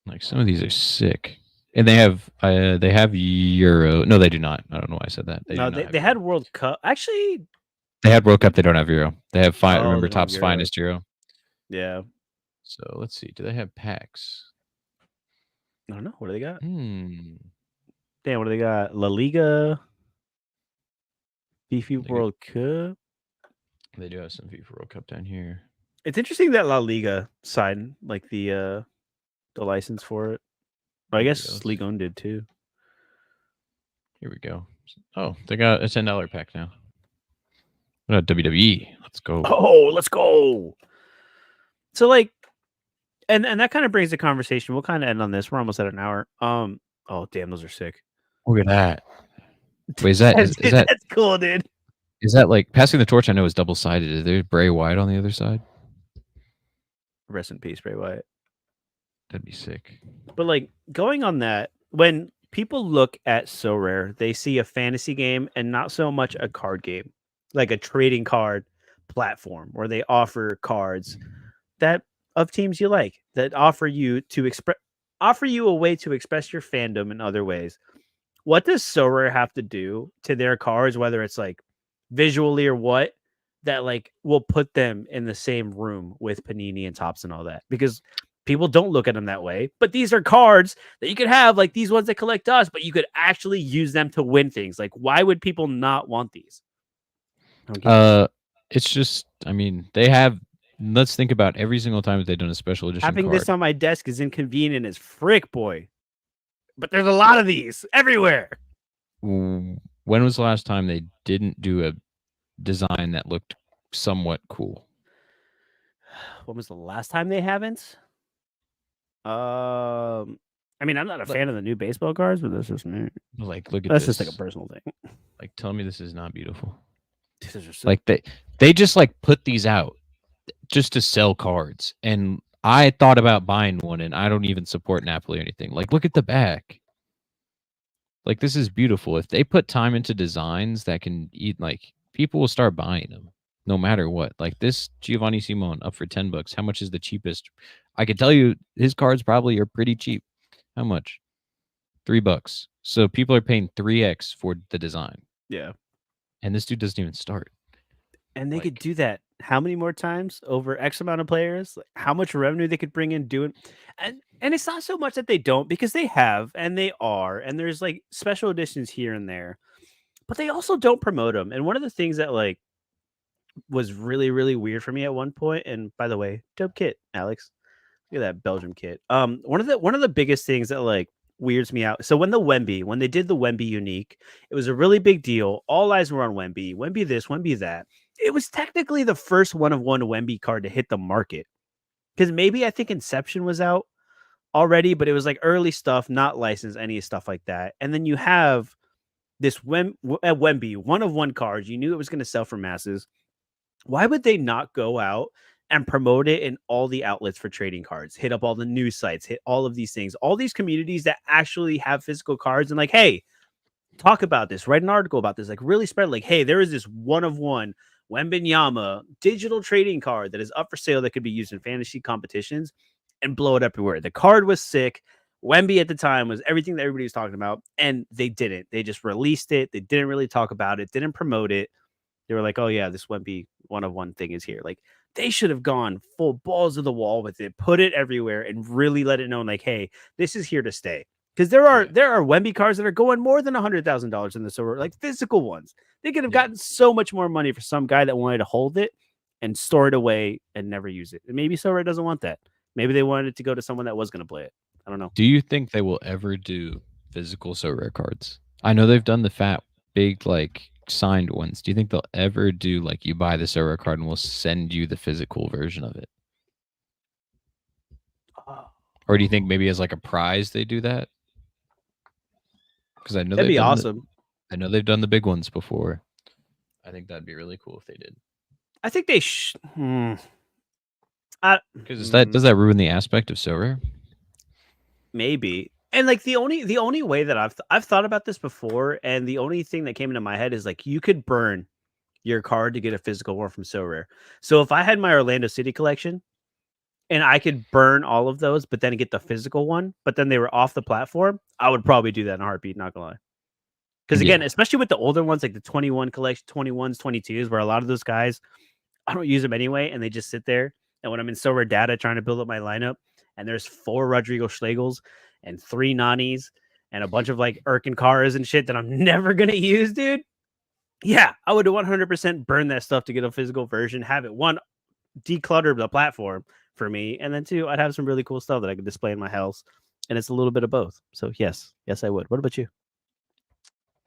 Like, some of these are sick. And they have Euro. No, they do not. I don't know why I said that. No, do not have they had Euro. World Cup. Actually, They had World Cup. They don't have Euro. They have Oh, remember they don't have Topps Euro. Finest Euro. yeah. So let's see. Do they have packs? I don't know. What do they got? Hmm. Damn, what do they got? La Liga, FIFA got- World Cup. They do have some FIFA World Cup down here. It's interesting that La Liga signed like the license for it. Well, I Here we guess go. Ligue 1 did too. Here we go. Oh, they got a $10 pack now. What about WWE? Let's go. Oh, let's go. So like, and that kind of brings the conversation. We'll kind of end on this. We're almost at an hour. Oh damn, those are sick. Look at that. Wait, is that That's cool, dude. is that like passing the torch? I know is double sided. Is there Bray Wyatt on the other side? Rest in peace, Bray Wyatt. That'd be sick. But like going on that, when people look at So Rare, they see a fantasy game and not so much a card game, like a trading card platform where they offer cards that of teams you like that offer you a way to express your fandom in other ways. What does So Rare have to do to their cards, whether it's like visually or what, that like will put them in the same room with Panini and Topps and all that? Because people don't look at them that way. But these are cards that you could have, like these ones that collect dust, but you could actually use them to win things. Like, why would people not want these? It's just, I mean, they have. Let's think about every single time that they've done a special edition Having card. this on my desk is inconvenient as frick, boy. But there's a lot of these everywhere. When was the last time they didn't do a design that looked somewhat cool? When was the last time they haven't? I mean, I'm not a fan of the new baseball cards, but that's just me. Like, look at That's this. just like a personal thing. Like, tell me this is not beautiful. So like they just like put these out just to sell cards, and I thought about buying one, and I don't even support Napoli or anything. Like, look at the back. Like, this is beautiful. If they put time into designs that can eat, like, people will start buying them no matter what. Like this Giovanni Simone up for $10. How much is the cheapest? I can tell you his cards probably are pretty cheap. How much? $3. So people are paying 3x for the design. yeah. And this dude doesn't even start. And they Like- could do that how many more times over X amount of players? Like, how much revenue they could bring in doing, and it's not so much that they don't, because they have and they are, and there's like special editions here and there, but they also don't promote them. And one of the things that like was really really weird for me at one point, and by the way, dope kit, Alex. Look at that Belgium kit. One of the biggest things that like weirds me out. So when they did the Wemby unique, it was a really big deal. All eyes were on Wemby. Wemby this, Wemby that. It was technically the first one of one Wemby card to hit the market. Because maybe I think Inception was out already, but it was like early stuff, not licensed, any stuff like that. And then you have this Wemby, one of one cards. You knew it was going to sell for masses. Why would they not go out and promote it in all the outlets for trading cards? Hit up all the news sites, hit all of these things, all these communities that actually have physical cards, and like, hey, talk about this, write an article about this, like really spread, like, hey, there is this one of one Wembenyama digital trading card that is up for sale that could be used in fantasy competitions, and blow it everywhere. The card was sick. Wemby at the time was everything that everybody was talking about, and they didn't. They just released it. They didn't really talk about it, didn't promote it. They were like, oh yeah, this Wemby one of one thing is here. Like, they should have gone full balls to the wall with it, put it everywhere, and really let it know, like, hey, this is here to stay. Because there are Wemby cards that are going more than $100,000 in the silver, like physical ones. They could have gotten so much more money for some guy that wanted to hold it and store it away and never use it. And maybe Sorare doesn't want that. Maybe they wanted it to go to someone that was going to play it. I don't know. Do you think they will ever do physical Sorare cards? I know they've done the fat, big, like, signed ones. Do you think they'll ever do, like, you buy the Sorare card and we'll send you the physical version of it? Or do you think maybe as like a prize they do that? Because I know That'd be done awesome. I know they've done the big ones before. I think that'd be really cool if they did. I think they Because does that ruin the aspect of Sorare? maybe. And like the only way that I've thought about this before, and the only thing that came into my head is like you could burn your card to get a physical one from Sorare. So if I had my Orlando City collection and I could burn all of those, but then get the physical one, but then they were off the platform, I would probably do that in a heartbeat, not gonna lie. Because again, especially with the older ones, like the 21 collection, 21s, 22s, where a lot of those guys, I don't use them anyway, and they just sit there. And when I'm in Sorare data trying to build up my lineup, and there's 4 Rodrigo Schlegels and 3 Nanis and a bunch of like Erkinkaras and shit that I'm never gonna use, dude. Yeah, I would 100% burn that stuff to get a physical version. Have it, one, declutter the platform for me, and then 2, I'd have some really cool stuff that I could display in my house. And it's a little bit of both. So yes, I would. What about you?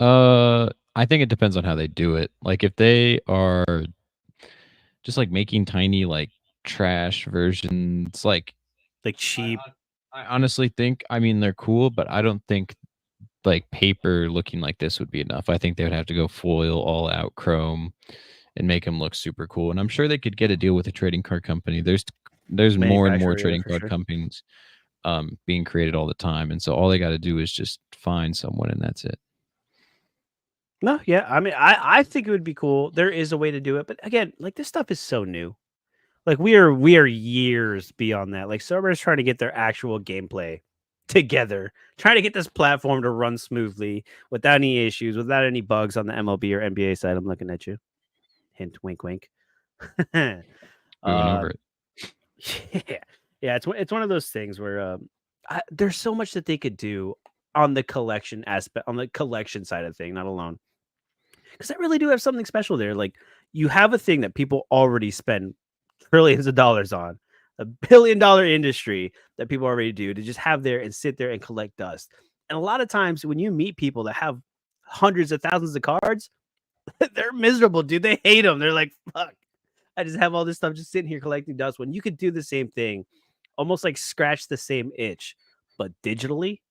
I think it depends on how they do it. Like if they are just like making tiny like trash versions, like cheap. I honestly think, I mean, they're cool, but I don't think like paper looking like this would be enough. I think they would have to go foil all out chrome and make them look super cool. And I'm sure they could get a deal with a trading card company. There's There's more and more Manufacturer, yeah, trading for card sure. companies being created all the time, and so all they got to do is just find someone, and that's it. No, yeah. I mean, I think it would be cool. There is a way to do it, but again, like this stuff is so new. Like we are years beyond that. Like Sorare's trying to get their actual gameplay together, trying to get this platform to run smoothly without any issues, without any bugs on the MLB or NBA side. I'm looking at you. Hint, wink, wink. We went over it. Yeah, yeah. It's one of those things where there's so much that they could do on the collection aspect, on the collection side of thing, not alone. Because I really do have something special there. Like you have a thing that people already spend trillions of dollars on, a $1 billion industry that people already do to just have there and sit there and collect dust. And a lot of times when you meet people that have hundreds of thousands of cards, they're miserable, dude. They hate them. They're like, fuck, I just have all this stuff just sitting here collecting dust. When you could do the same thing, almost like scratch the same itch, but digitally,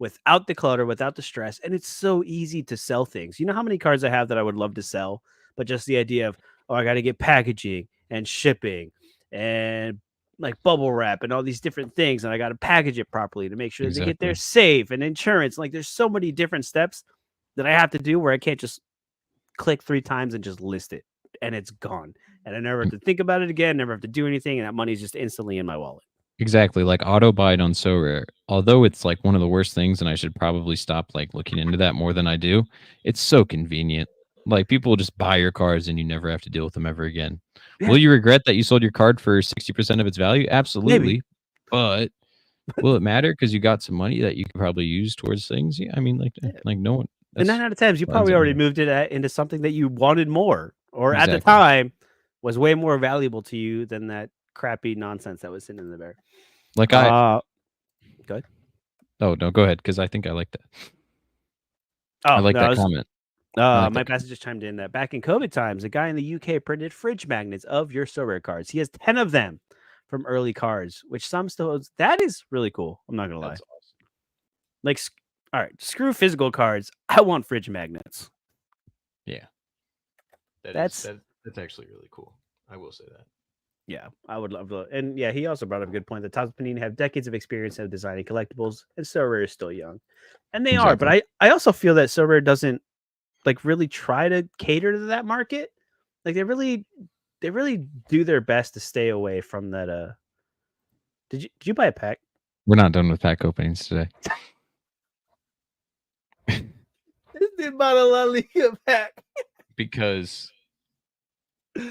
without the clutter, without the stress. And it's so easy to sell things. You know how many cards I have that I would love to sell, but just the idea of, oh, I got to get packaging and shipping and like bubble wrap and all these different things. And I got to package it properly to make sure that they get there Exactly. safe and insurance. Like there's so many different steps that I have to do where I can't just click 3 times and just list it and it's gone. And I never have to think about it again, never have to do anything. And that money's just instantly in my wallet. Exactly, like auto buying on Sorare. Although it's like one of the worst things, and I should probably stop like looking into that more than I do. It's so convenient. Like people will just buy your cards, and you never have to deal with them ever again. Yeah. Will you regret that you sold your card for 60% of its value? Maybe. Absolutely. But will it matter because you got some money that you could probably use towards things? Yeah, I mean, like no one. And 9 out of 10 times, you probably already moved it into something that you wanted more, or at the Exactly. time was way more valuable to you than that crappy nonsense that was sitting in the bear. Like Go ahead. Oh no, go ahead because I think I like that. Oh, I like no, that comment. My pastor just chimed in that back in COVID times, a guy in the UK printed fridge magnets of your Sorare cards. He has 10 of them from early cards, which some still owns. That is really cool. I'm not gonna lie. That's awesome. Like, all right, screw physical cards. I want fridge magnets. Yeah, That's actually really cool. I will say that. Yeah, I would love to. And yeah, he also brought up a good point that Topps Panini have decades of experience in designing collectibles, and Sorare is still young, and they are. But I also feel that Sorare doesn't like really try to cater to that market. Like they really do their best to stay away from that. Did you buy a pack? We're not done with pack openings today. This dude bought a La Liga pack because we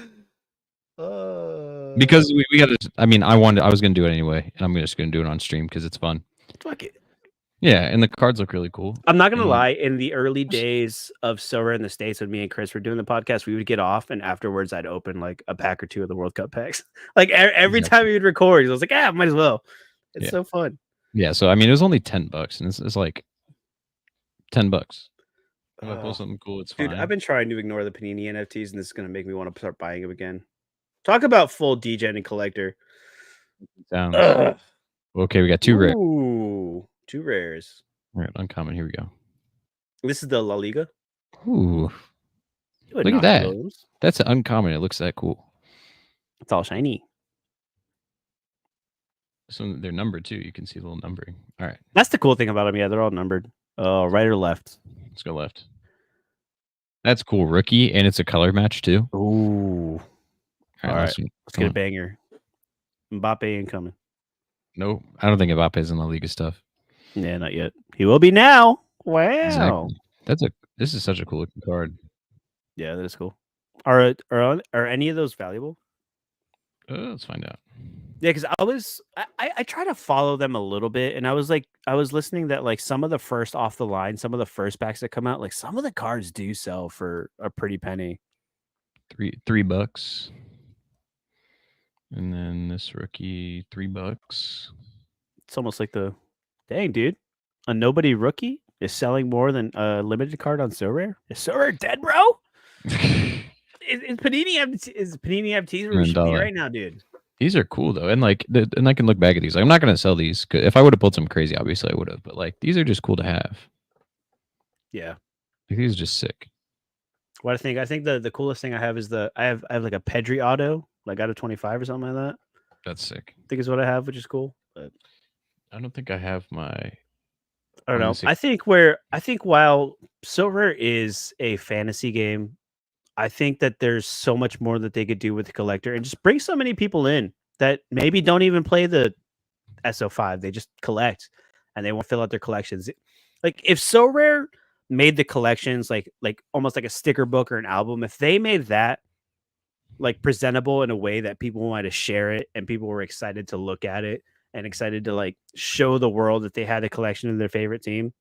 we got to. I mean, I was gonna do it anyway, and I'm just gonna do it on stream because it's fun. fuck it. Yeah, and the cards look really cool. I'm not gonna lie. In the early days of Sorare in the States, when me and Chris were doing the podcast, we would get off, and afterwards, I'd open like a pack or two of the World Cup packs. Like every time we would record, I was like, "Ah, might as well." It's so fun. Yeah, so I mean, it was only $10, and it's like $10. If I pull something cool, it's fine. Dude, I've been trying to ignore the Panini NFTs, and this is gonna make me want to start buying them again. Talk about full degen and collector. Sounds okay. We got 2 rare. Ooh, 2 rares. All right, uncommon. Here we go. This is the La Liga. Ooh, look at that. That's an uncommon. It looks that cool. It's all shiny. So they're numbered too. You can see the little numbering. All right. That's the cool thing about them. Yeah, they're all numbered. Right or left? Let's go left. That's cool. Rookie, and it's a color match too. Ooh. All right. Let's get a on. banger. Mbappe ain't coming. Nope. I don't think Mbappe's in La Liga stuff. Yeah, not yet. He will be now. Wow. Exactly. This is such a cool looking card. Yeah, that is cool. Are any of those valuable? Let's find out. Yeah, because I try to follow them a little bit, and I was listening that like some of the first off the line, some of the first packs that come out, like some of the cards do sell for a pretty penny. $3. And then this rookie, $3. It's almost like dang, dude, a nobody rookie is selling more than a limited card on Sorare. Is Sorare dead, bro? is Panini FTs where we should be right now, dude? These are cool though, and like, and I can look back at these. Like, I'm not gonna sell these. If I would have pulled some crazy, obviously I would have. But like, these are just cool to have. Yeah, like, these are just sick. What I think the coolest thing I have is I have like a Pedri auto, like out of 25 or something like that. That's sick. I think is what I have, which is cool. But I don't think I have my. I don't know. I think while Sorare is a fantasy game, I think that there's so much more that they could do with the collector and just bring so many people in that maybe don't even play the SO5. They just collect and they want to fill out their collections. Like if Sorare made the collections like almost like a sticker book or an album, if they made that like presentable in a way that people wanted to share it and people were excited to look at it and excited to like show the world that they had a collection of their favorite team,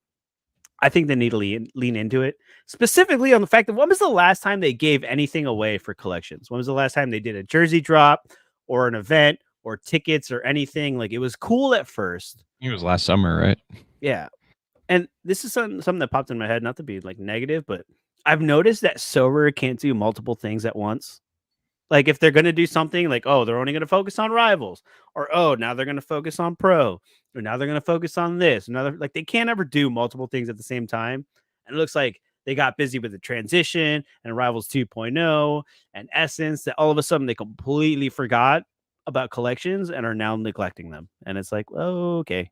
I think they need to lean into it, specifically on the fact that when was the last time they gave anything away for collections? When was the last time they did a jersey drop or an event or tickets or anything? Like it was cool at first. It was last summer, right? Yeah. And this is something that popped in my head, not to be like negative, but I've noticed that Sorare can't do multiple things at once. Like if they're going to do something like, oh, they're only going to focus on rivals, or oh, now they're going to focus on pro, or now they're going to focus on this. Another like they can't ever do multiple things at the same time. And it looks like they got busy with the transition and Rivals 2.0 and Essence that all of a sudden they completely forgot about collections and are now neglecting them. And it's like, oh, okay.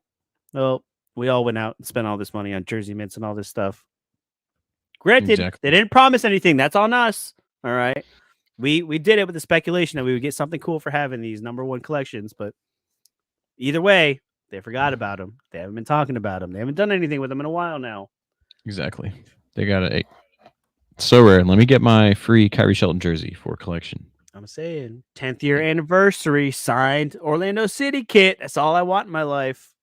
Well, we all went out and spent all this money on jersey mints and all this stuff. Granted, they didn't promise anything. That's on us. All right. We did it with the speculation that we would get something cool for having these #1 collections, but either way, they forgot about them. They haven't been talking about them. They haven't done anything with them in a while now. Exactly. They got it. So rare. Let me get my free Kyrie Shelton jersey for collection. I'm saying 10th year anniversary signed Orlando City kit. That's all I want in my life.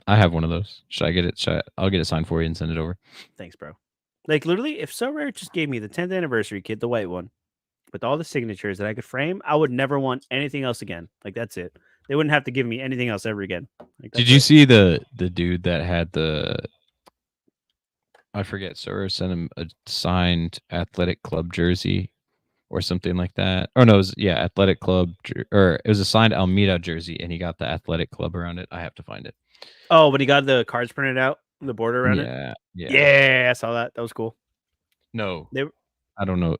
I have one of those. Should I get it? I'll get it signed for you and send it over. Thanks, bro. Like literally, if Sorare just gave me the 10th anniversary kit, the white one, with all the signatures that I could frame, I would never want anything else again. Like that's it. They wouldn't have to give me anything else ever again. Like, did you see the dude that had the? I forget. Sorare sent him a signed athletic club jersey, or something like that. Or no, it was, athletic club, or it was a signed Almeida jersey, and he got the athletic club around it. I have to find it. Oh, but he got the cards printed out, the border around it. Yeah, I saw that. That was cool. No, I don't know.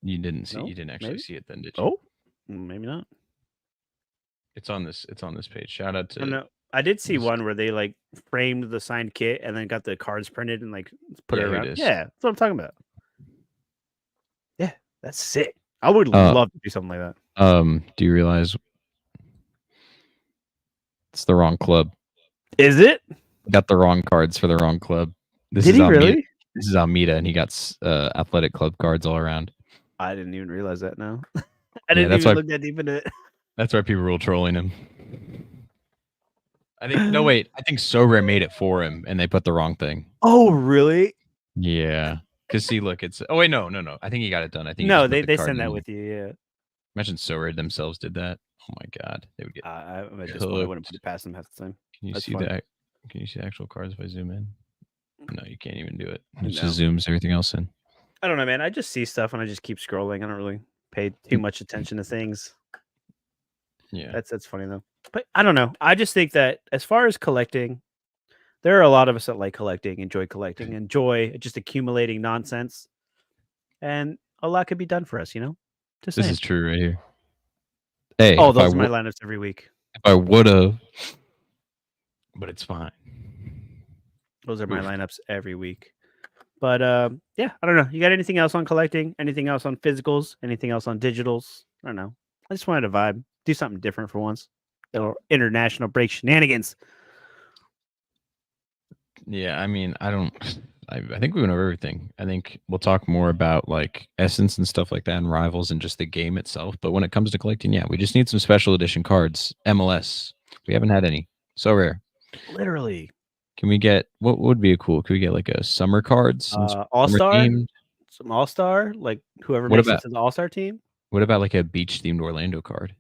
You didn't see. You didn't actually see it then, did you? Oh, maybe not. It's on this. It's on this page. Shout out to. No, I did see one where they like framed the signed kit and then got the cards printed and like put it around. Yeah, that's what I'm talking about. Yeah, that's sick. I would love to do something like that. Do you realize it's the wrong club? Is it? Got the wrong cards for the wrong club. Did he really? This is Almeida, and he got athletic club cards all around. I didn't even realize that now. I didn't even look that deep into it. That's why people were trolling him. I think I think Sorare made it for him, and they put the wrong thing. Oh, really? Yeah. Because see, look, it's I think he got it done. I think they send that with you. Yeah. Imagine Sorare themselves did that. Oh my god, they would get. I just wouldn't put it past them half the time. Can you see that? Can you see the actual cards if I zoom in? No, you can't even do it. It just zooms everything else in. I don't know, man. I just see stuff and I just keep scrolling. I don't really pay too much attention to things. Yeah, that's funny though. But I don't know. I just think that as far as collecting, there are a lot of us that like collecting, enjoy just accumulating nonsense, and a lot could be done for us. This is true right here. Hey, those are my lineups every week. If I would have, but it's fine. Those are my lineups every week. But yeah, I don't know. You got anything else on collecting? Anything else on physicals? Anything else on digitals? I don't know. I just wanted to vibe, do something different for once. Little international break shenanigans. Yeah, I mean, I think we went over everything. I think we'll talk more about like Essence and stuff like that and Rivals and just the game itself. But when it comes to collecting, yeah, we just need some special edition cards. MLS. We haven't had any. So rare. Literally. Can we get what would be cool? Could we get like a summer cards? All-star? Some all-star? Like whoever makes it to the all-star team? What about like a beach themed Orlando card?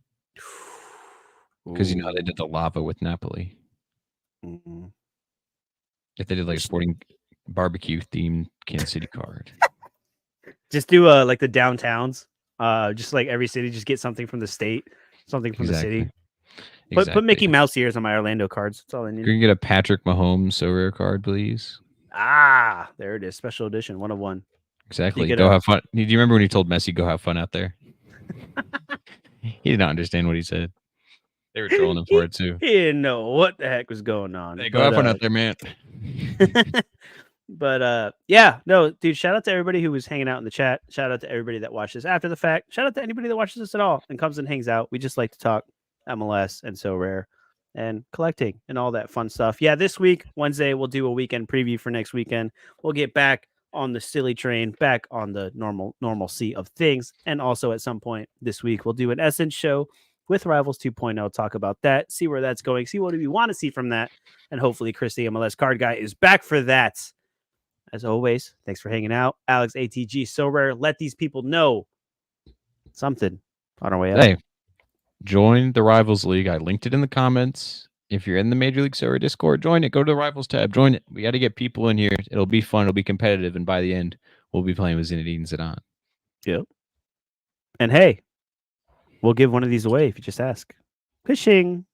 Because you know they did the lava with Napoli. Mm-hmm. If they did like a sporting barbecue themed Kansas City card. Just do like the downtowns. Just like every city, just get something from the state, something from the city. Put Mickey Mouse ears on my Orlando cards. That's all I need. Can you get a Patrick Mahomes so rare card, please? Ah, there it is. Special edition, 101. Exactly. Go have fun. Do you remember when he told Messi, go have fun out there? He did not understand what he said. They were trolling him for it too. He didn't know what the heck was going on. Hey, go have fun out there, man. But yeah, no, dude, shout out to everybody who was hanging out in the chat. Shout out to everybody that watched this after the fact. Shout out to anybody that watches this at all and comes and hangs out. We just like to talk MLS and So Rare and collecting and all that fun stuff. Yeah, this week, Wednesday, we'll do a weekend preview for next weekend. We'll get back on the silly train, back on the normalcy of things. And also at some point this week, we'll do an Essence show with Rivals 2.0, talk about that, see where that's going, see what we want to see from that. And hopefully Chris, the MLS card guy, is back for that. As always, thanks for hanging out. Alex, ATG, So Rare. Let these people know something on our way out. Hey, join the Rivals League. I linked it in the comments. If you're in the Major League Soccer Discord, join it. Go to the Rivals tab. Join it. We got to get people in here. It'll be fun. It'll be competitive. And by the end, we'll be playing with Zinedine Zidane. Yep. And hey, we'll give one of these away if you just ask. Fishing.